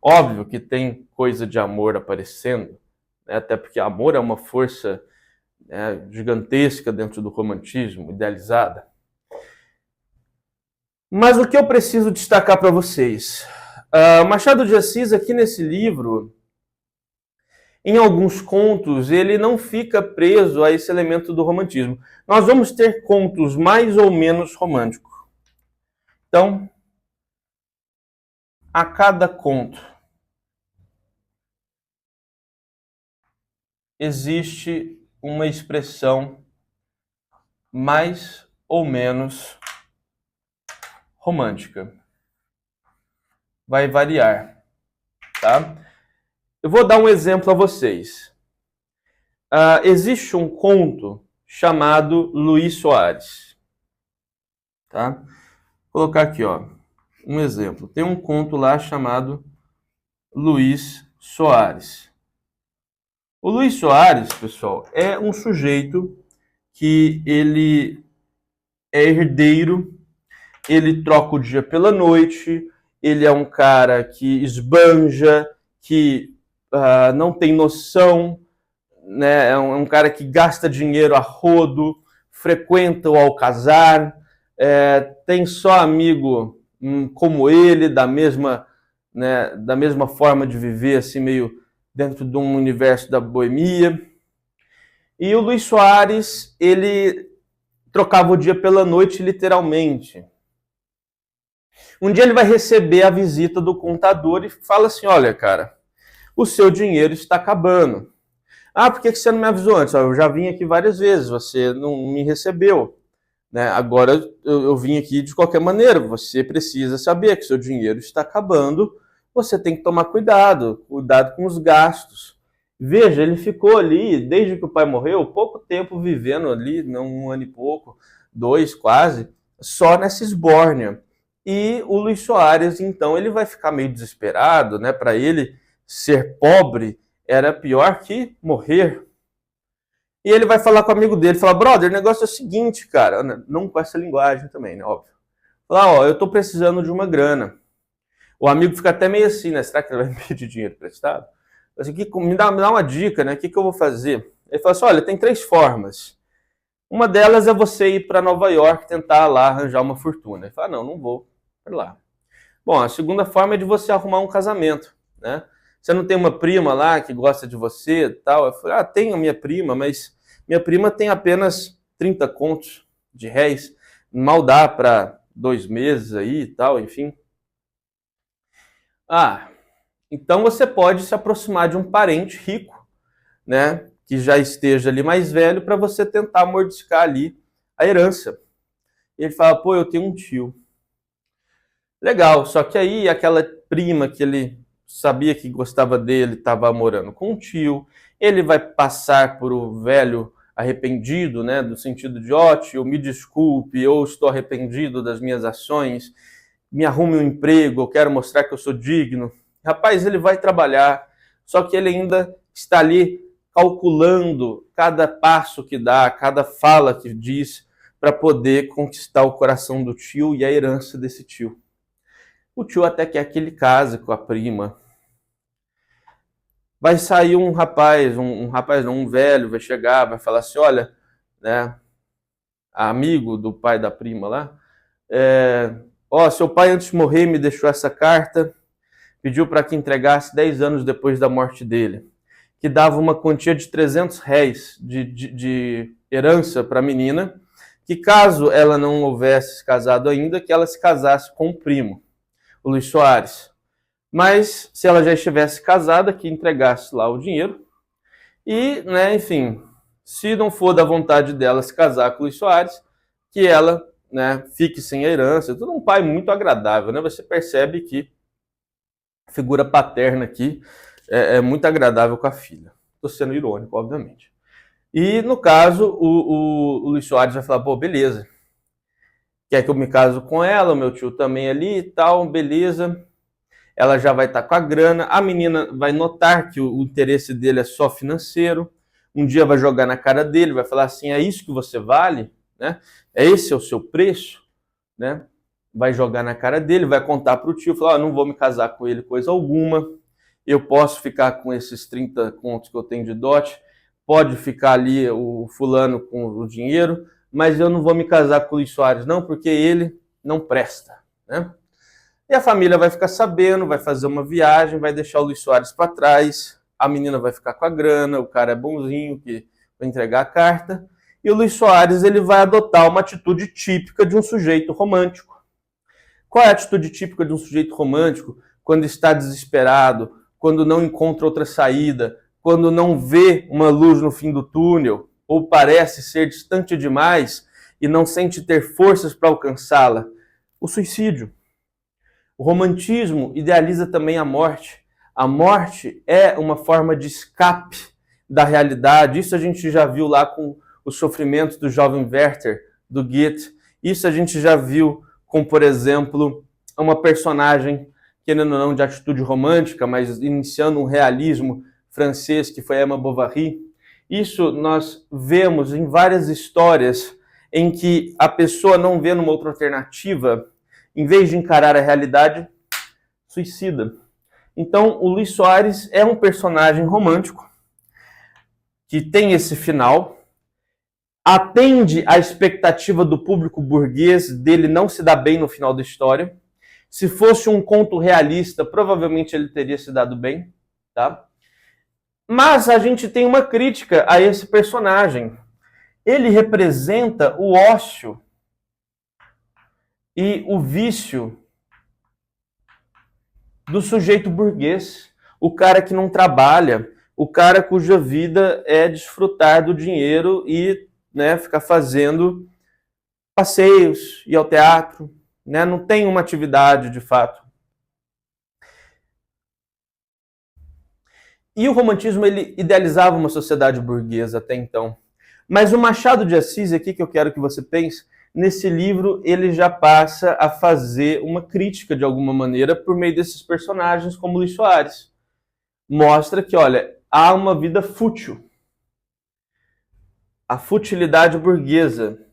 Óbvio que tem coisa de amor aparecendo, né? Até porque amor é uma força, né, gigantesca dentro do romantismo, idealizada. Mas o que eu preciso destacar para vocês? Machado de Assis, aqui nesse livro, em alguns contos, ele não fica preso a esse elemento do romantismo. Nós vamos ter contos mais ou menos românticos. Então, a cada conto existe uma expressão mais ou menos romântica. Vai variar, tá? Eu vou dar um exemplo a vocês. Existe um conto chamado Luís Soares. Tá? Vou colocar aqui, ó, um exemplo. Tem um conto lá chamado Luís Soares. O Luís Soares, pessoal, é um sujeito que ele é herdeiro, ele troca o dia pela noite, ele é um cara que esbanja, que não tem noção, né? É um cara que gasta dinheiro a rodo, frequenta o alcazar, tem só amigo como ele, né, da mesma forma de viver, assim, meio dentro de um universo da boemia. E o Luis Soares, ele trocava o dia pela noite, literalmente. Um dia ele vai receber a visita do contador e fala assim, olha, cara, o seu dinheiro está acabando. Ah, por que você não me avisou antes? Eu já vim aqui várias vezes, você não me recebeu. Né? Agora eu vim aqui de qualquer maneira, você precisa saber que seu dinheiro está acabando, você tem que tomar cuidado com os gastos. Veja, ele ficou ali, desde que o pai morreu, pouco tempo vivendo ali, não um ano e pouco, 2 quase, só nessa esbórnia. E o Luis Soares, então, ele vai ficar meio desesperado, né? Para ele, ser pobre era pior que morrer. E ele vai falar com o amigo dele, fala, brother, o negócio é o seguinte, cara, não com essa linguagem também, né, óbvio. Fala, ó, eu tô precisando de uma grana. O amigo fica até meio assim, né, será que ele vai me pedir dinheiro emprestado? Assim, me dá uma dica, né, o que eu vou fazer? Ele fala assim, olha, tem 3 formas. Uma delas é você ir para Nova York tentar lá arranjar uma fortuna. Ele fala, não vou para lá. Bom, a segunda forma é de você arrumar um casamento, né? Você não tem uma prima lá que gosta de você e tal? Eu falei, tenho a minha prima, mas minha prima tem apenas 30 contos de réis, mal dá para 2 meses aí e tal, enfim. Então você pode se aproximar de um parente rico, né, que já esteja ali mais velho, para você tentar mordiscar ali a herança. E ele fala, pô, eu tenho um tio. Legal, só que aí aquela prima que ele sabia que gostava dele estava morando com um tio, ele vai passar por o velho arrependido, né, do sentido de, ó, tio, me desculpe, eu estou arrependido das minhas ações, me arrume um emprego, eu quero mostrar que eu sou digno. Rapaz, ele vai trabalhar, só que ele ainda está ali calculando cada passo que dá, cada fala que diz, para poder conquistar o coração do tio e a herança desse tio. O tio até quer que ele case com a prima. Vai sair um rapaz, um velho, vai chegar, vai falar assim, olha, né, amigo do pai da prima lá, seu pai antes de morrer me deixou essa carta, pediu para que entregasse 10 anos depois da morte dele, que dava uma quantia de 300 réis de herança para a menina, que caso ela não houvesse casado ainda, que ela se casasse com o primo, o Luis Soares. Mas se ela já estivesse casada, que entregasse lá o dinheiro. E, né, enfim, se não for da vontade dela se casar com o Luis Soares, que ela, né, fique sem a herança. Tudo um pai muito agradável, né? Você percebe que a figura paterna aqui é muito agradável com a filha. Estou sendo irônico, obviamente. E, no caso, o Luis Soares vai falar, pô, beleza. Quer que eu me caso com ela, o meu tio também ali e tal, beleza. Ela já vai estar com a grana, a menina vai notar que o interesse dele é só financeiro, um dia vai jogar na cara dele, vai falar assim, é isso que você vale? Né? Esse é o seu preço? Né? Vai jogar na cara dele, vai contar para o tio, falar, não vou me casar com ele coisa alguma, eu posso ficar com esses 30 contos que eu tenho de dote, pode ficar ali o fulano com o dinheiro, mas eu não vou me casar com o Luis Soares não, porque ele não presta, né? E a família vai ficar sabendo, vai fazer uma viagem, vai deixar o Luis Soares para trás, a menina vai ficar com a grana, o cara é bonzinho que vai entregar a carta, e o Luis Soares ele vai adotar uma atitude típica de um sujeito romântico. Qual é a atitude típica de um sujeito romântico quando está desesperado, quando não encontra outra saída, quando não vê uma luz no fim do túnel, ou parece ser distante demais e não sente ter forças para alcançá-la? O suicídio. O romantismo idealiza também a morte. A morte é uma forma de escape da realidade. Isso a gente já viu lá com os sofrimentos do jovem Werther, do Goethe. Isso a gente já viu com, por exemplo, uma personagem, querendo ou não, de atitude romântica, mas iniciando um realismo francês, que foi Emma Bovary. Isso nós vemos em várias histórias em que a pessoa não vê numa outra alternativa, em vez de encarar a realidade, suicida. Então, o Luís Soares é um personagem romântico que tem esse final, atende à expectativa do público burguês dele não se dar bem no final da história. Se fosse um conto realista, provavelmente ele teria se dado bem, tá? Mas a gente tem uma crítica a esse personagem. Ele representa o ócio e o vício do sujeito burguês, o cara que não trabalha, o cara cuja vida é desfrutar do dinheiro e, né, ficar fazendo passeios, ir ao teatro, né, não tem uma atividade de fato. E o romantismo, ele idealizava uma sociedade burguesa até então. Mas o Machado de Assis, aqui que eu quero que você pense, nesse livro ele já passa a fazer uma crítica de alguma maneira por meio desses personagens como Luís Soares. Mostra que, olha, há uma vida fútil. A futilidade burguesa.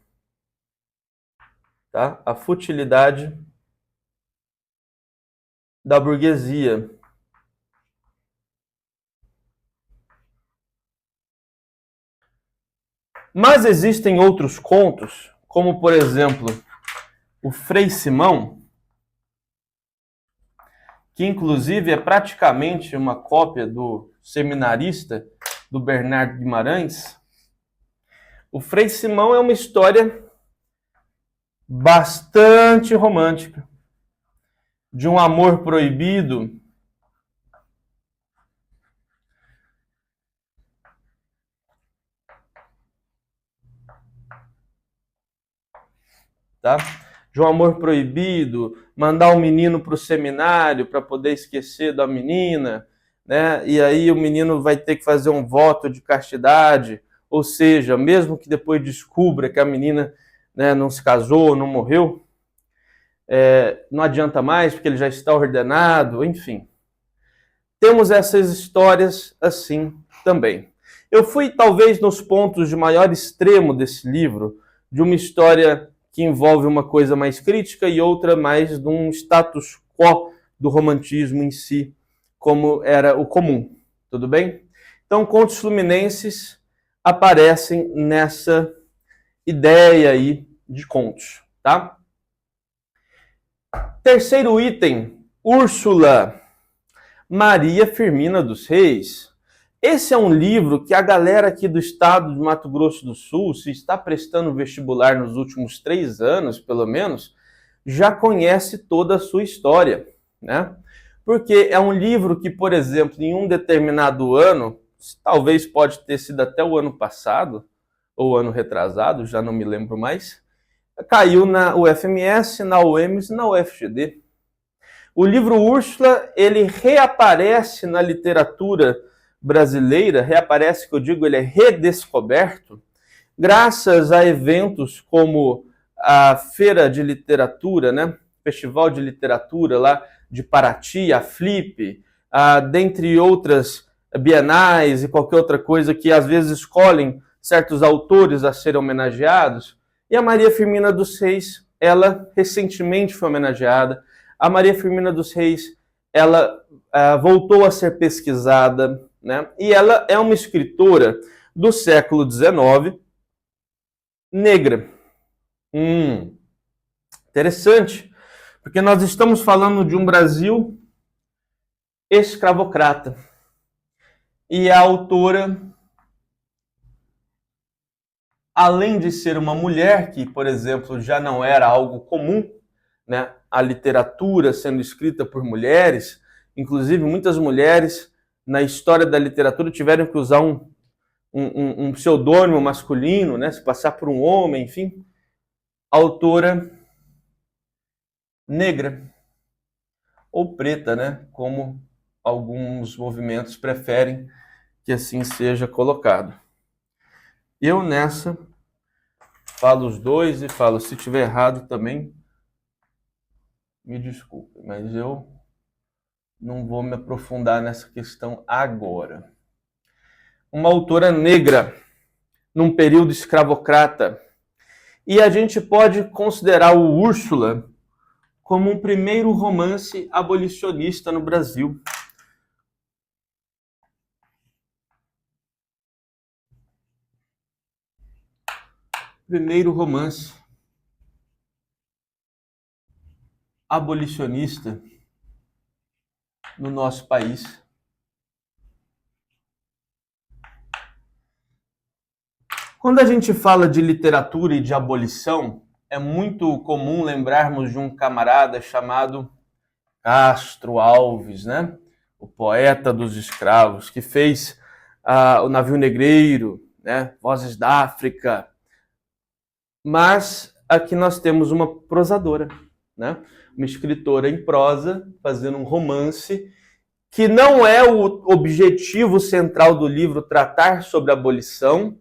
Tá? A futilidade da burguesia. Mas existem outros contos, como por exemplo, o Frei Simão, que inclusive é praticamente uma cópia do Seminarista, do Bernardo Guimarães. O Frei Simão é uma história bastante romântica, de um amor proibido, tá? De um amor proibido, mandar o menino para o seminário para poder esquecer da menina, né? E aí o menino vai ter que fazer um voto de castidade, ou seja, mesmo que depois descubra que a menina, né, não se casou, não morreu, não adianta mais porque ele já está ordenado, enfim. Temos essas histórias assim também. Eu fui talvez nos pontos de maior extremo desse livro, de uma história que envolve uma coisa mais crítica e outra mais de um status quo do romantismo em si, como era o comum. Tudo bem? Então, contos fluminenses aparecem nessa ideia aí de contos, tá? Terceiro item, Úrsula, Maria Firmina dos Reis. Esse é um livro que a galera aqui do estado de Mato Grosso do Sul, se está prestando vestibular nos últimos 3 anos, pelo menos, já conhece toda a sua história, né? Porque é um livro que, por exemplo, em um determinado ano, talvez pode ter sido até o ano passado, ou ano retrasado, já não me lembro mais, caiu na UFMS, na UEMS e na UFGD. O livro Úrsula, ele reaparece na literatura brasileira, reaparece, que eu digo, ele é redescoberto, graças a eventos como a Feira de Literatura, né? Festival de Literatura lá de Paraty, a Flip, dentre outras bienais e qualquer outra coisa que às vezes escolhem certos autores a serem homenageados. E a Maria Firmina dos Reis, ela recentemente foi homenageada. A Maria Firmina dos Reis, ela voltou a ser pesquisada, né? E ela é uma escritora do século XIX, negra. Interessante, porque nós estamos falando de um Brasil escravocrata. E a autora, além de ser uma mulher, que, por exemplo, já não era algo comum, né? A literatura sendo escrita por mulheres, inclusive muitas mulheres na história da literatura tiveram que usar um pseudônimo masculino, né? Se passar por um homem, enfim. Autora negra ou preta, né? Como alguns movimentos preferem que assim seja colocado. Eu nessa falo os dois e falo, se tiver errado também, me desculpe, mas eu não vou me aprofundar nessa questão agora. uma autora negra num período escravocrata. E a gente pode considerar o Úrsula como um primeiro romance abolicionista no Brasil. Primeiro romance abolicionista no nosso país. Quando a gente fala de literatura e de abolição, é muito comum lembrarmos de um camarada chamado Castro Alves, né? O poeta dos escravos, que fez o Navio Negreiro, né? Vozes da África. Mas aqui nós temos uma prosadora, né? Uma escritora em prosa, fazendo um romance, que não é o objetivo central do livro tratar sobre a abolição,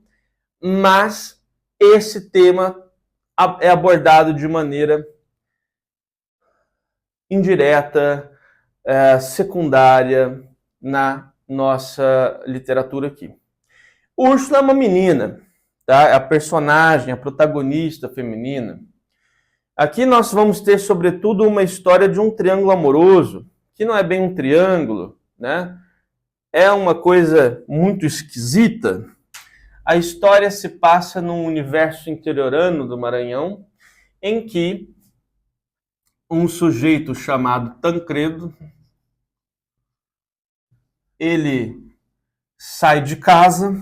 mas esse tema é abordado de maneira indireta, secundária na nossa literatura aqui. Úrsula é uma menina, tá? É a personagem, a protagonista feminina. Aqui nós vamos ter, sobretudo, uma história de um triângulo amoroso, que não é bem um triângulo, né? É uma coisa muito esquisita. A história se passa num universo interiorano do Maranhão, em que um sujeito chamado Tancredo, ele sai de casa,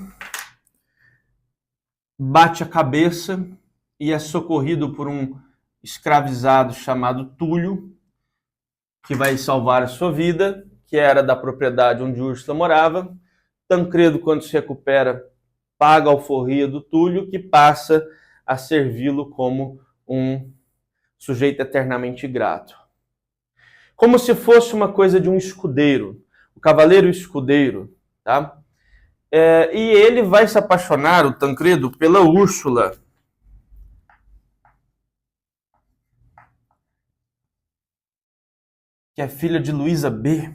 bate a cabeça e é socorrido por um escravizado chamado Túlio, que vai salvar a sua vida, que era da propriedade onde Úrsula morava. Tancredo, quando se recupera, paga a alforria do Túlio, que passa a servi-lo como um sujeito eternamente grato. Como se fosse uma coisa de um escudeiro, o cavaleiro escudeiro, tá? E ele vai se apaixonar, o Tancredo, pela Úrsula, que é filha de Luísa B.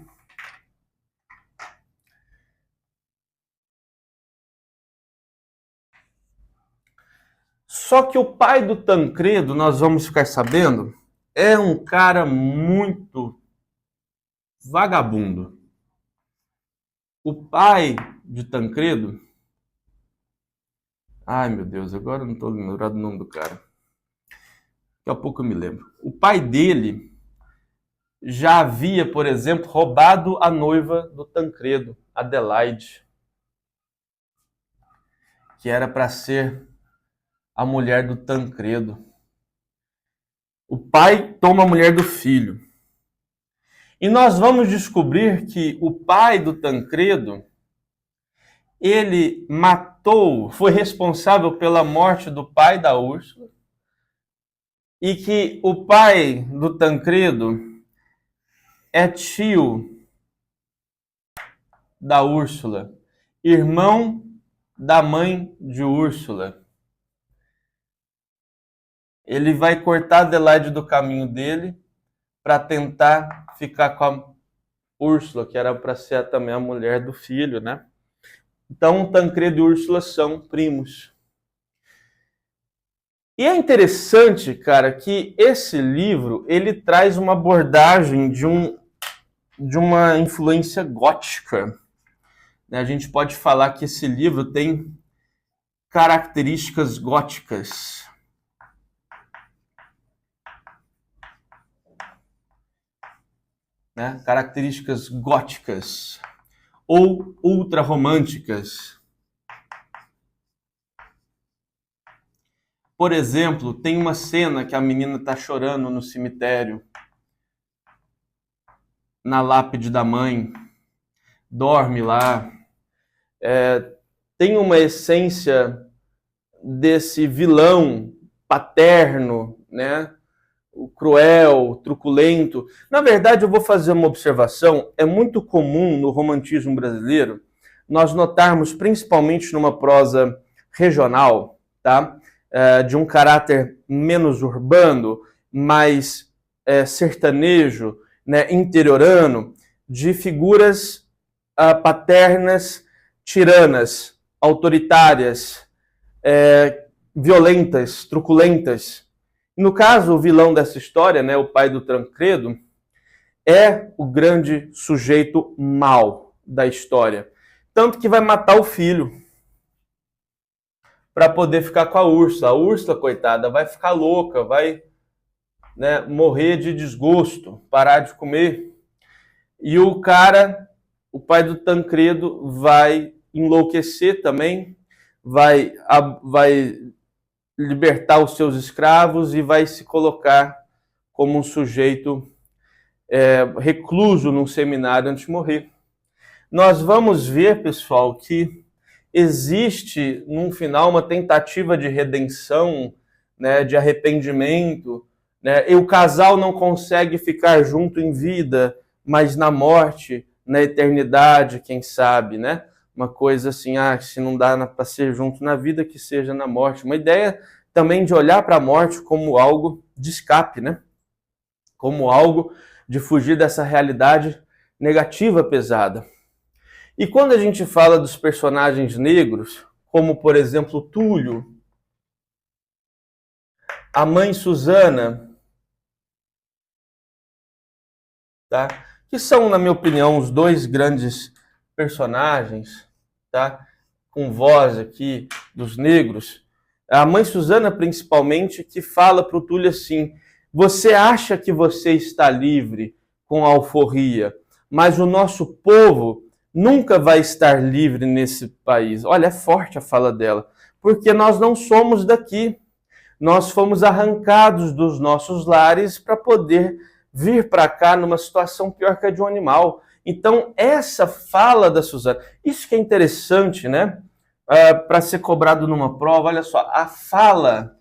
Só que o pai do Tancredo, nós vamos ficar sabendo, é um cara muito vagabundo. O pai de Tancredo... Ai, meu Deus, agora eu não estou lembrando o nome do cara. Daqui a pouco eu me lembro. O pai dele já havia, por exemplo, roubado a noiva do Tancredo, Adelaide, que era para ser a mulher do Tancredo. O pai toma a mulher do filho. E nós vamos descobrir que o pai do Tancredo, ele matou, foi responsável pela morte do pai da Úrsula, e que o pai do Tancredo é tio da Úrsula, irmão da mãe de Úrsula. Ele vai cortar Adelaide do caminho dele para tentar ficar com a Úrsula, que era para ser também a mulher do filho, né? Então, Tancredo e Úrsula são primos. E é interessante, cara, que esse livro, ele traz uma abordagem de uma influência gótica. A gente pode falar que esse livro tem características góticas. Né? Características góticas ou ultrarromânticas. Por exemplo, tem uma cena que a menina está chorando no cemitério, na lápide da mãe, dorme lá. Tem uma essência desse vilão paterno, né? O cruel, truculento. Na verdade, eu vou fazer uma observação. É muito comum no romantismo brasileiro nós notarmos, principalmente numa prosa regional, tá? De um caráter menos urbano, mais sertanejo, né? Interiorano, de figuras paternas tiranas, autoritárias, violentas, truculentas. No caso, o vilão dessa história, né, o pai do Tancredo, é o grande sujeito mau da história. Tanto que vai matar o filho para poder ficar com a Úrsula. A Úrsula, coitada, vai ficar louca, vai, né, morrer de desgosto, parar de comer. E o cara, o pai do Tancredo, vai enlouquecer também, vai libertar os seus escravos e vai se colocar como um sujeito recluso num seminário antes de morrer. Nós vamos ver, pessoal, que existe, no final, uma tentativa de redenção, né, de arrependimento, né, e o casal não consegue ficar junto em vida, mas na morte, na eternidade, quem sabe, né? Uma coisa assim, se não dá para ser junto na vida, que seja na morte. Uma ideia também de olhar para a morte como algo de escape, né? Como algo de fugir dessa realidade negativa pesada. E quando a gente fala dos personagens negros, como por exemplo Túlio, a mãe Susana, tá? Que são, na minha opinião, os dois grandes personagens, tá? Com voz aqui dos negros. A mãe Susana, principalmente, que fala para o Túlio assim: você acha que você está livre com a alforria, mas o nosso povo nunca vai estar livre nesse país. Olha, é forte a fala dela, porque nós não somos daqui. Nós fomos arrancados dos nossos lares para poder vir para cá numa situação pior que a de um animal. Então, essa fala da Susana, isso que é interessante, né? Para ser cobrado numa prova, olha só, a fala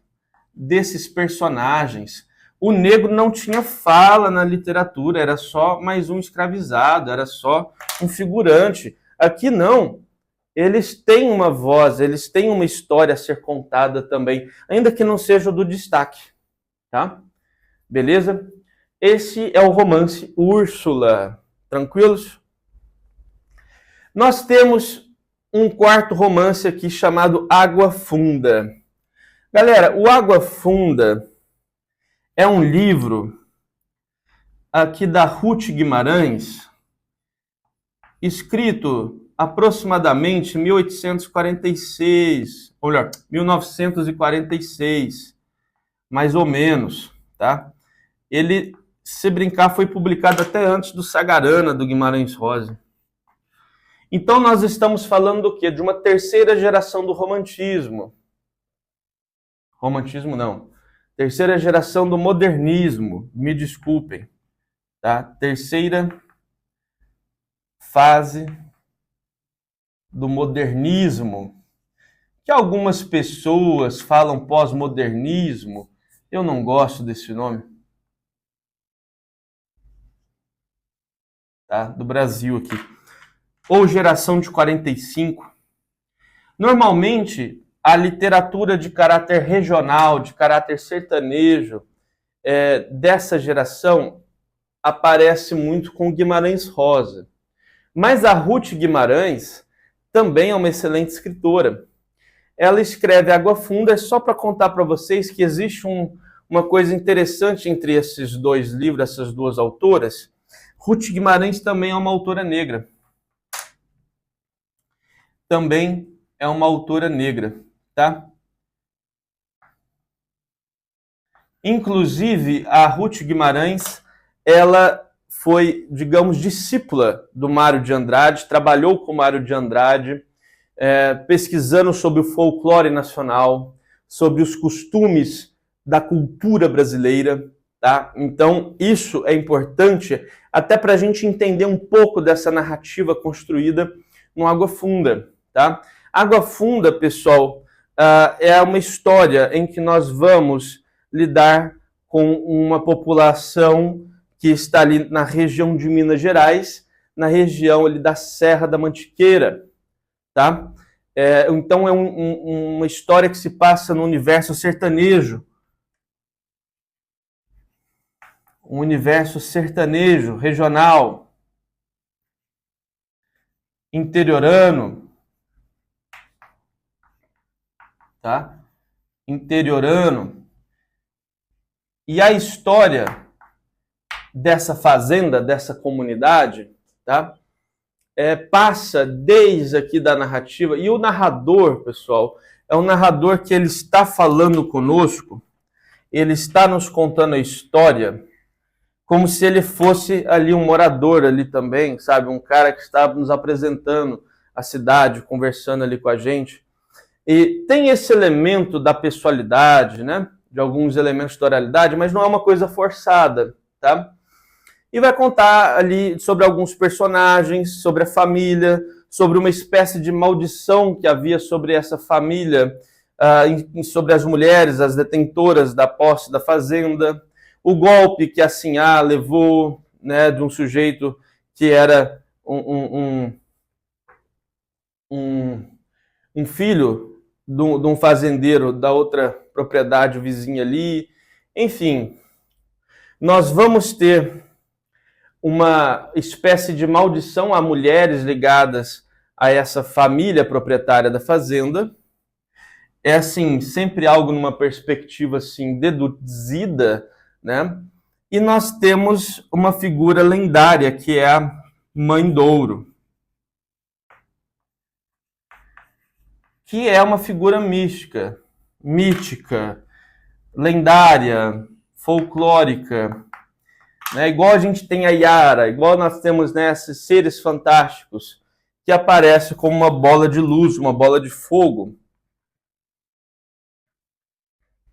desses personagens. O negro não tinha fala na literatura, era só mais um escravizado, era só um figurante. Aqui não. Eles têm uma voz, eles têm uma história a ser contada também, ainda que não seja do destaque, tá? Beleza? Esse é o romance Úrsula. Tranquilos? Nós temos um quarto romance aqui chamado Água Funda. Galera, o Água Funda é um livro aqui da Ruth Guimarães, escrito aproximadamente 1846, ou melhor, 1946, mais ou menos, tá? Ele, se brincar, foi publicado até antes do Sagarana, do Guimarães Rosa. Então nós estamos falando do quê? De uma terceira geração do romantismo. Romantismo não. Terceira geração do modernismo, me desculpem, tá? Terceira fase do modernismo, que algumas pessoas falam pós-modernismo. Eu não gosto desse nome, tá? Do Brasil aqui. Ou geração de 45. Normalmente, a literatura de caráter regional, de caráter sertanejo, dessa geração, aparece muito com Guimarães Rosa. Mas a Ruth Guimarães também é uma excelente escritora. Ela escreve Água Funda, é só para contar para vocês que existe uma coisa interessante entre esses dois livros, essas duas autoras. Ruth Guimarães também é uma autora negra. Também é uma autora negra, tá? Inclusive, a Ruth Guimarães, ela foi, digamos, discípula do Mário de Andrade, trabalhou com o Mário de Andrade, pesquisando sobre o folclore nacional, sobre os costumes da cultura brasileira, tá? Então, isso é importante até para a gente entender um pouco dessa narrativa construída no Água Funda, tá? Água Funda, pessoal, é uma história em que nós vamos lidar com uma população que está ali na região de Minas Gerais, na região ali da Serra da Mantiqueira, tá? Então é uma história que se passa no universo sertanejo, um universo sertanejo, regional, interiorano, tá? Interiorano. E a história dessa fazenda, dessa comunidade, tá? Passa desde aqui da narrativa, e o narrador, pessoal, é um narrador que ele está falando conosco, ele está nos contando a história, como se ele fosse ali um morador ali também, sabe? Um cara que está nos apresentando a cidade, conversando ali com a gente. E tem esse elemento da pessoalidade, né? De alguns elementos de oralidade, mas não é uma coisa forçada, tá? E vai contar ali sobre alguns personagens, sobre a família, sobre uma espécie de maldição que havia sobre essa família, sobre as mulheres, as detentoras da posse da fazenda, o golpe que a Sinhá levou, né, de um sujeito que era um filho de um fazendeiro da outra propriedade vizinha ali. Enfim, nós vamos ter uma espécie de maldição a mulheres ligadas a essa família proprietária da fazenda. É assim, sempre algo numa perspectiva assim deduzida, né? E nós temos uma figura lendária que é a Mãe Douro, que é uma figura mística, mítica, lendária, folclórica, né? Igual a gente tem a Yara, igual nós temos, né, esses seres fantásticos que aparecem como uma bola de luz, uma bola de fogo,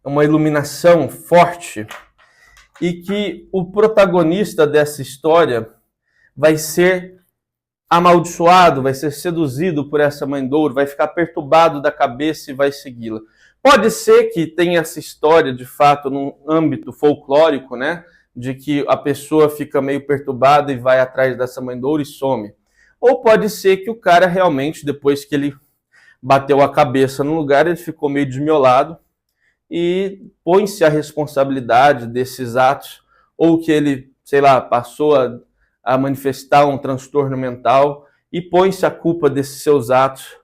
uma iluminação forte, e que o protagonista dessa história vai ser amaldiçoado, vai ser seduzido por essa Mãe Douro, vai ficar perturbado da cabeça e vai segui-la. Pode ser que tenha essa história, de fato, num âmbito folclórico, né? De que a pessoa fica meio perturbada e vai atrás dessa Mãe Douro e some. Ou pode ser que o cara realmente, depois que ele bateu a cabeça no lugar, ele ficou meio desmiolado e põe-se a responsabilidade desses atos, ou que ele, sei lá, passou a manifestar um transtorno mental e põe-se a culpa desses seus atos,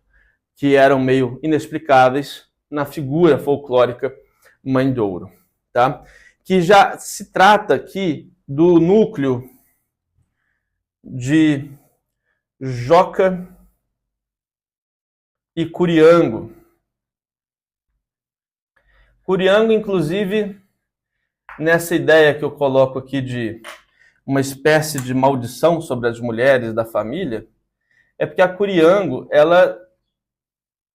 que eram meio inexplicáveis, na figura folclórica Mãe Douro, tá? Que já se trata aqui do núcleo de Joca e Curiango. Curiango, inclusive, nessa ideia que eu coloco aqui de uma espécie de maldição sobre as mulheres da família, é porque a Curiango, ela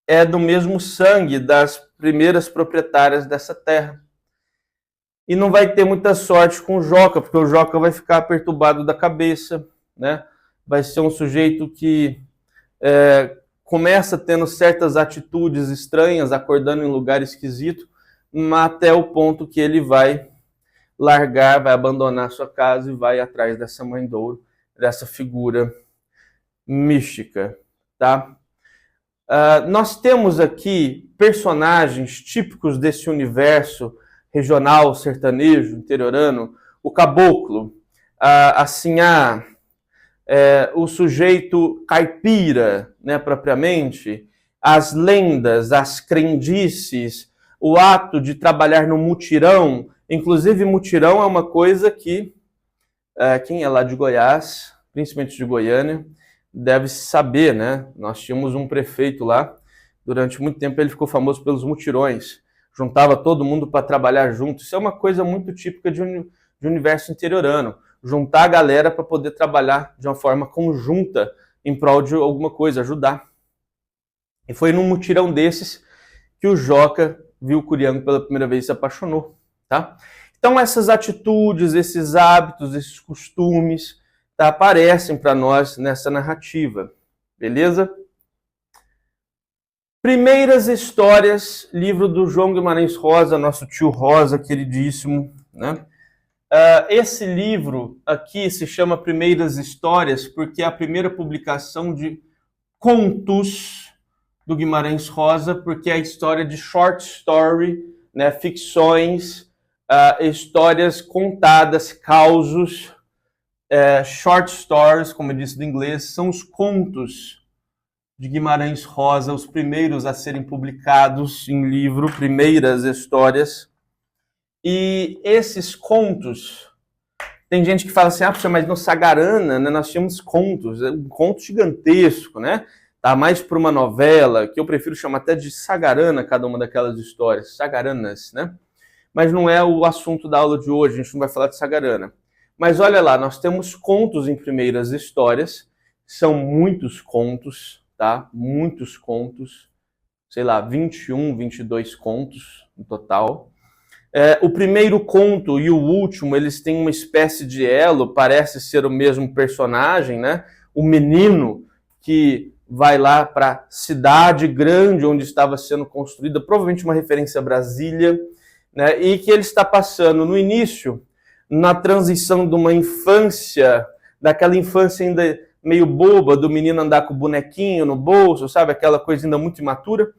é do mesmo sangue das primeiras proprietárias dessa terra. E não vai ter muita sorte com o Joca, porque o Joca vai ficar perturbado da cabeça, né? Vai ser um sujeito que começa tendo certas atitudes estranhas, acordando em lugar esquisito, até o ponto que ele vai largar, vai abandonar sua casa e vai atrás dessa Mãe Douro, dessa figura mística, tá? Nós temos aqui personagens típicos desse universo regional, sertanejo, interiorano, o caboclo, a Sinhá, o sujeito caipira, né, propriamente, as lendas, as crendices, o ato de trabalhar no mutirão. Inclusive, mutirão é uma coisa que quem é lá de Goiás, principalmente de Goiânia, deve saber, né? Nós tínhamos um prefeito lá, durante muito tempo ele ficou famoso pelos mutirões, juntava todo mundo para trabalhar junto. Isso é uma coisa muito típica de universo interiorano, juntar a galera para poder trabalhar de uma forma conjunta em prol de alguma coisa, ajudar. E foi num mutirão desses que o Joca viu o Curiango pela primeira vez e se apaixonou, tá? Então essas atitudes, esses hábitos, esses costumes, tá, aparecem para nós nessa narrativa, beleza? Primeiras Histórias, livro do João Guimarães Rosa, nosso tio Rosa, queridíssimo, né? Esse livro aqui se chama Primeiras Histórias porque é a primeira publicação de contos do Guimarães Rosa, porque é a história de short story, né, ficções, histórias contadas, causos, short stories, como eu disse do inglês, são os contos de Guimarães Rosa, os primeiros a serem publicados em livro, primeiras histórias. E esses contos, tem gente que fala assim, mas no Sagarana, né, nós tínhamos contos, um conto gigantesco, né? Tá mais para uma novela, que eu prefiro chamar até de Sagarana, cada uma daquelas histórias, Sagaranas, né? Mas não é o assunto da aula de hoje, a gente não vai falar de Sagarana. Mas olha lá, nós temos contos em primeiras histórias, são muitos contos, tá? Muitos contos, sei lá, 21, 22 contos no total. O primeiro conto e o último, eles têm uma espécie de elo, parece ser o mesmo personagem, né? O menino que vai lá para a cidade grande onde estava sendo construída, provavelmente uma referência a Brasília, né? E que ele está passando no início, na transição de uma infância, daquela infância ainda meio boba, do menino andar com o bonequinho no bolso, sabe? Aquela coisa ainda muito imatura,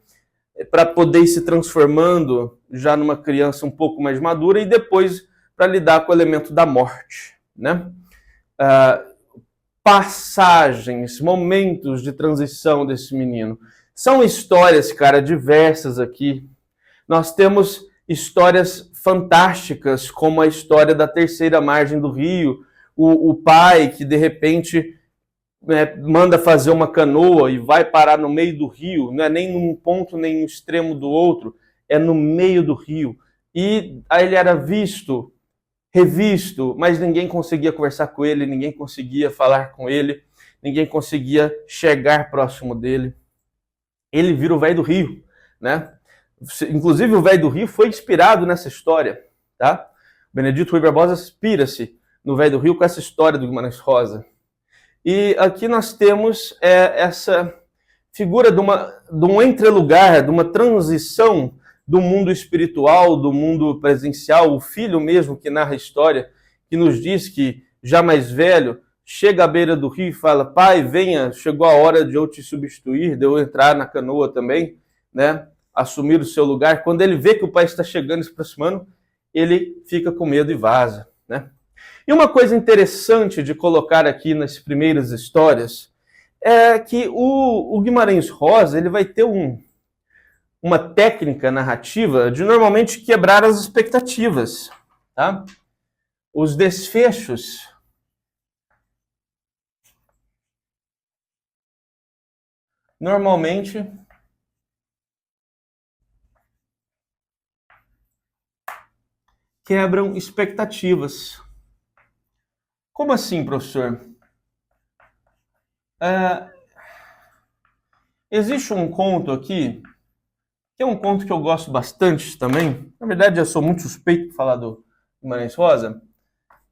para poder ir se transformando já numa criança um pouco mais madura e depois para lidar com o elemento da morte, né? Passagens, momentos de transição desse menino. São histórias, cara, diversas aqui. Nós temos histórias fantásticas, como a história da terceira margem do rio, o pai que de repente manda fazer uma canoa e vai parar no meio do rio, não é nem num ponto nem no extremo do outro, é no meio do rio. E aí ele era visto, revisto, mas ninguém conseguia conversar com ele, ninguém conseguia falar com ele, ninguém conseguia chegar próximo dele. Ele vira o velho do rio, né? Inclusive o velho do rio foi inspirado nessa história, tá? Benedito Rui Barbosa inspira-se no velho do rio com essa história do Guimarães Rosa. E aqui nós temos essa figura de um entrelugar, de uma transição do mundo espiritual, do mundo presencial, o filho mesmo que narra a história, que nos diz que, já mais velho, chega à beira do rio e fala, pai, venha, chegou a hora de eu te substituir, de eu entrar na canoa também, né, assumir o seu lugar. Quando ele vê que o pai está chegando e se aproximando, ele fica com medo e vaza, né? E uma coisa interessante de colocar aqui nas primeiras histórias é que o Guimarães Rosa ele vai ter uma técnica narrativa de normalmente quebrar as expectativas, tá? Os desfechos normalmente quebram expectativas. Como assim, professor? Existe um conto aqui, que é um conto que eu gosto bastante também. Na verdade, eu sou muito suspeito de falar do Guimarães Rosa.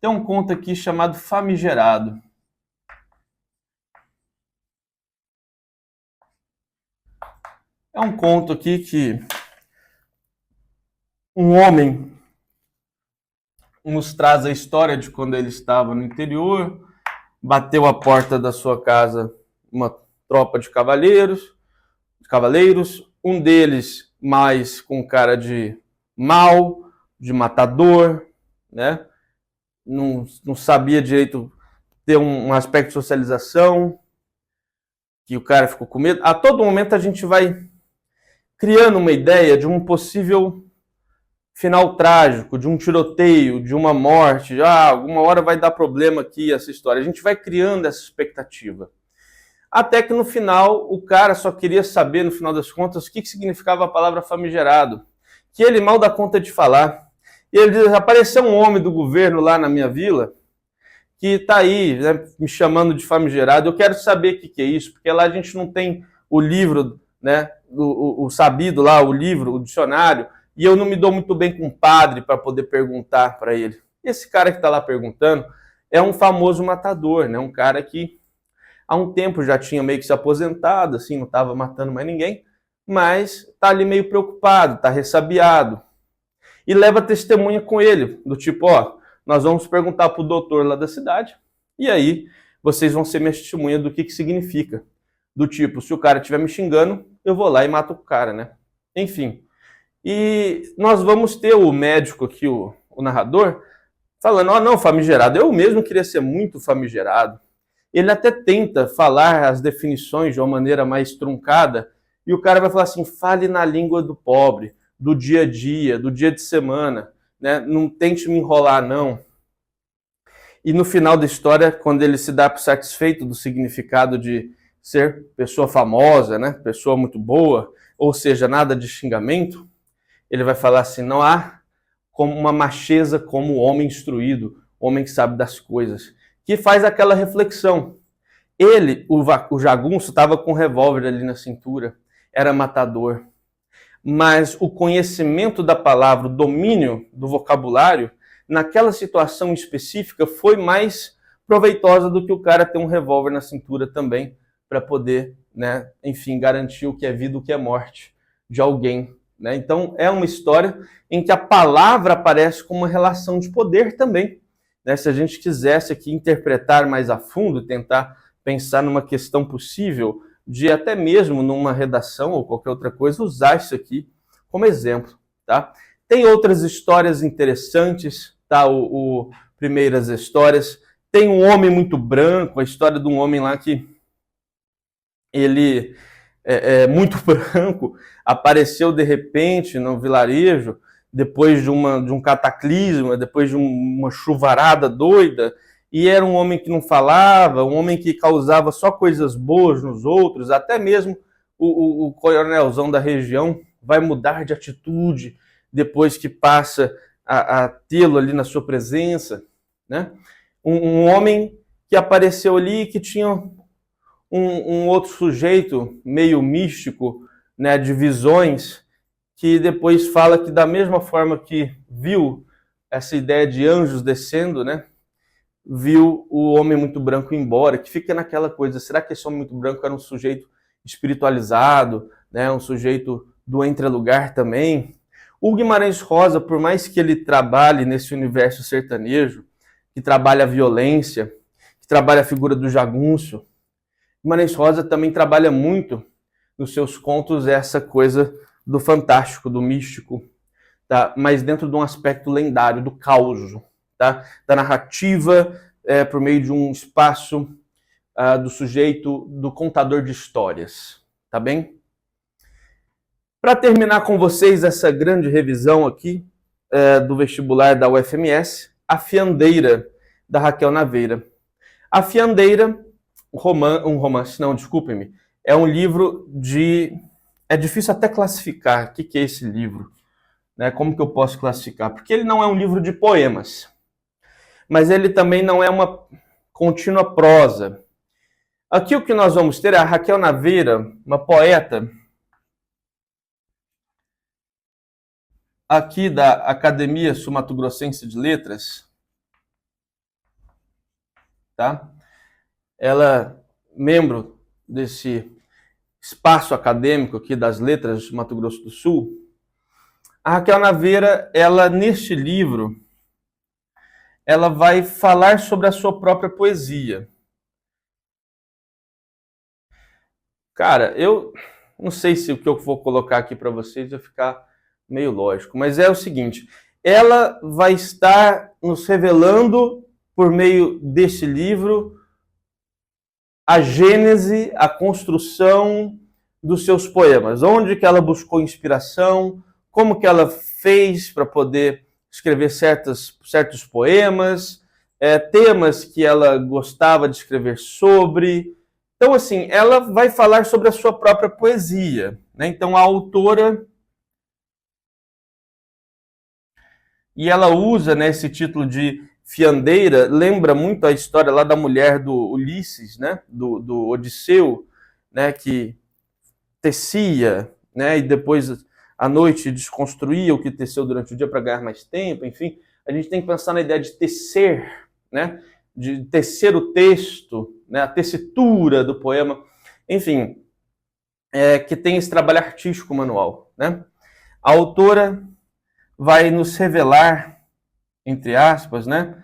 Tem um conto aqui chamado Famigerado. É um conto aqui que um homem nos traz a história de quando ele estava no interior, bateu a porta da sua casa uma tropa de cavaleiros, um deles mais com cara de mal, de matador, né? Não sabia direito ter um aspecto de socialização, que o cara ficou com medo. A todo momento a gente vai criando uma ideia de um possível final trágico, de um tiroteio, de uma morte, alguma hora vai dar problema aqui essa história. A gente vai criando essa expectativa. Até que no final, o cara só queria saber, no final das contas, o que significava a palavra famigerado, que ele mal dá conta de falar. E ele diz, apareceu um homem do governo lá na minha vila, que está aí, né, me chamando de famigerado, eu quero saber o que é isso, porque lá a gente não tem o livro, né, o sabido lá, o livro, o dicionário, e eu não me dou muito bem com o padre para poder perguntar para ele. Esse cara que está lá perguntando é um famoso matador, né? Um cara que há um tempo já tinha meio que se aposentado, assim, não estava matando mais ninguém, mas está ali meio preocupado, está ressabiado. E leva testemunha com ele, do tipo, nós vamos perguntar para o doutor lá da cidade, e aí vocês vão ser minha testemunha do que significa. Do tipo, se o cara estiver me xingando, eu vou lá e mato o cara, né? Enfim. E nós vamos ter o médico aqui, o narrador, falando, não, famigerado, eu mesmo queria ser muito famigerado. ele até tenta falar as definições de uma maneira mais truncada, e o cara vai falar assim, fale na língua do pobre, do dia a dia, do dia de semana, né? Não tente me enrolar, não. E no final da história, quando ele se dá por satisfeito do significado de ser pessoa famosa, né? Pessoa muito boa, ou seja, nada de xingamento, ele vai falar assim, não há como uma macheza como o homem instruído, homem que sabe das coisas, que faz aquela reflexão. Ele, o jagunço, estava com um revólver ali na cintura, era matador. Mas o conhecimento da palavra, o domínio do vocabulário, naquela situação específica, foi mais proveitosa do que o cara ter um revólver na cintura também, para poder, né, enfim, garantir o que é vida, o que é morte de alguém. Né? Então, é uma história em que a palavra aparece como uma relação de poder também. Né? Se a gente quisesse aqui interpretar mais a fundo, tentar pensar numa questão possível de até mesmo numa redação ou qualquer outra coisa, usar isso aqui como exemplo. Tá? Tem outras histórias interessantes, tá? Primeiras histórias. Tem um homem muito branco, a história de um homem lá que ele é muito branco, apareceu de repente no vilarejo, depois de um cataclisma, depois de uma chuvarada doida, e era um homem que não falava, um homem que causava só coisas boas nos outros, até mesmo o coronelzão da região vai mudar de atitude depois que passa a tê-lo ali na sua presença. Né? Um homem que apareceu ali que tinha um outro sujeito meio místico, né, de visões, que depois fala que da mesma forma que viu essa ideia de anjos descendo, né, viu o homem muito branco ir embora, que fica naquela coisa, será que esse homem muito branco era um sujeito espiritualizado, né, um sujeito do entrelugar também? O Guimarães Rosa, por mais que ele trabalhe nesse universo sertanejo, que trabalha a violência, que trabalha a figura do jagunço, Guimarães Rosa também trabalha muito nos seus contos essa coisa do fantástico, do místico, tá? Mas dentro de um aspecto lendário, do caos, tá? Da narrativa, por meio de um espaço do sujeito, do contador de histórias, tá bem? Para terminar com vocês essa grande revisão aqui do vestibular da UFMS, A Fiandeira, da Raquel Naveira. A Fiandeira, um romance, não, desculpem-me, é um livro de... É difícil até classificar o que é esse livro, né? Como que eu posso classificar? Porque ele não é um livro de poemas, mas ele também não é uma contínua prosa. Aqui o que nós vamos ter é a Raquel Naveira, uma poeta aqui da Academia Sul-Mato-Grossense de Letras, tá? Ela, membro desse espaço acadêmico aqui das letras de Mato Grosso do Sul. A Raquel Naveira, ela neste livro, ela vai falar sobre a sua própria poesia. Cara, eu não sei se o que eu vou colocar aqui para vocês vai ficar meio lógico, mas é o seguinte, ela vai estar nos revelando, por meio deste livro, a gênese, a construção dos seus poemas, onde que ela buscou inspiração, como que ela fez para poder escrever certos poemas, temas que ela gostava de escrever sobre. Então, assim, ela vai falar sobre a sua própria poesia. Né? Então, a autora... E ela usa, né, esse título de Fiandeira, lembra muito a história lá da mulher do Ulisses, né, do Odisseu, né, que tecia, né, e depois à noite desconstruía o que teceu durante o dia para ganhar mais tempo. Enfim, a gente tem que pensar na ideia de tecer, né, de tecer o texto, né, a tessitura do poema, enfim, que tem esse trabalho artístico manual. Né? A autora vai nos revelar, entre aspas, né?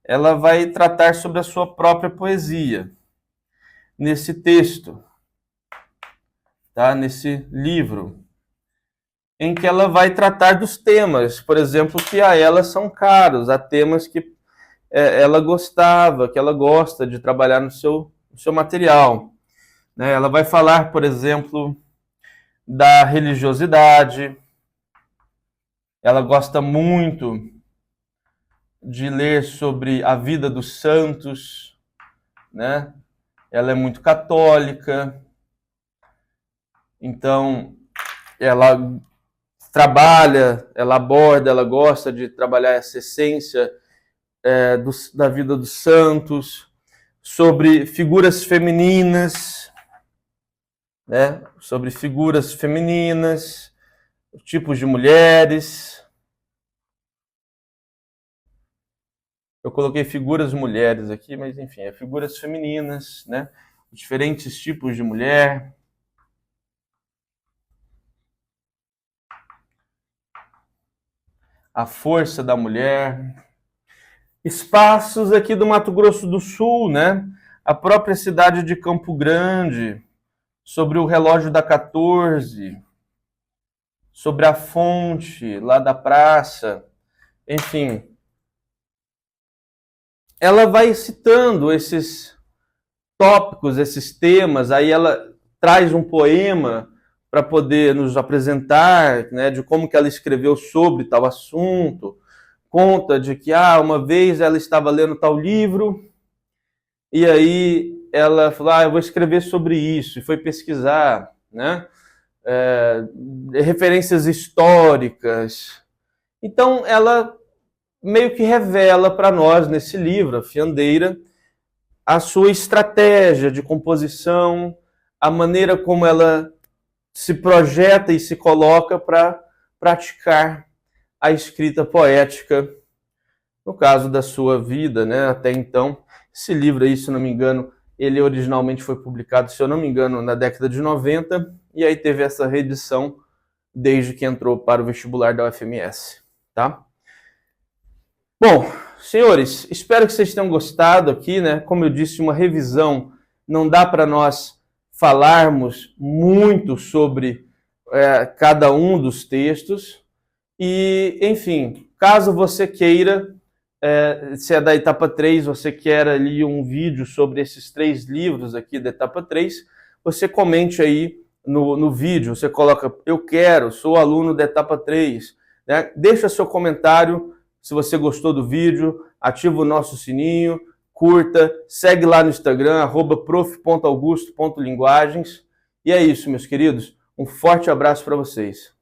Ela vai tratar sobre a sua própria poesia nesse texto, tá? Nesse livro, em que ela vai tratar dos temas, por exemplo, que a ela são caros, há temas que ela gostava, que ela gosta de trabalhar no seu material. Né? Ela vai falar, por exemplo, da religiosidade. Ela gosta muito de ler sobre a vida dos santos, né? Ela é muito católica, então ela trabalha, ela aborda, ela gosta de trabalhar essa essência da vida dos santos, sobre figuras femininas, né? Sobre figuras femininas, tipos de mulheres. Eu coloquei figuras mulheres aqui, mas enfim, é figuras femininas, né? Diferentes tipos de mulher. A força da mulher. Espaços aqui do Mato Grosso do Sul, né? A própria cidade de Campo Grande, sobre o relógio da 14, sobre a fonte lá da praça, enfim. Ela vai citando esses tópicos, esses temas, aí ela traz um poema para poder nos apresentar, né, de como que ela escreveu sobre tal assunto, conta de que uma vez ela estava lendo tal livro e aí ela falou, eu vou escrever sobre isso, e foi pesquisar, né, referências históricas. Então ela meio que revela para nós nesse livro, A Fiandeira, a sua estratégia de composição, a maneira como ela se projeta e se coloca para praticar a escrita poética, no caso da sua vida, né? Até então, esse livro aí, se não me engano, ele originalmente foi publicado, se eu não me engano, na década de 90, e aí teve essa reedição desde que entrou para o vestibular da UFMS, tá? Bom, senhores, espero que vocês tenham gostado aqui, né? Como eu disse, uma revisão, não dá para nós falarmos muito sobre cada um dos textos. E, enfim, caso você queira, se é da etapa 3, você quer ali um vídeo sobre esses 3 livros aqui da etapa 3, você comente aí no vídeo, você coloca, eu quero, sou aluno da etapa 3, né? Deixa seu comentário. Se você gostou do vídeo, ativa o nosso sininho, curta, segue lá no Instagram, @prof.augusto.linguagens. E é isso, meus queridos. Um forte abraço para vocês.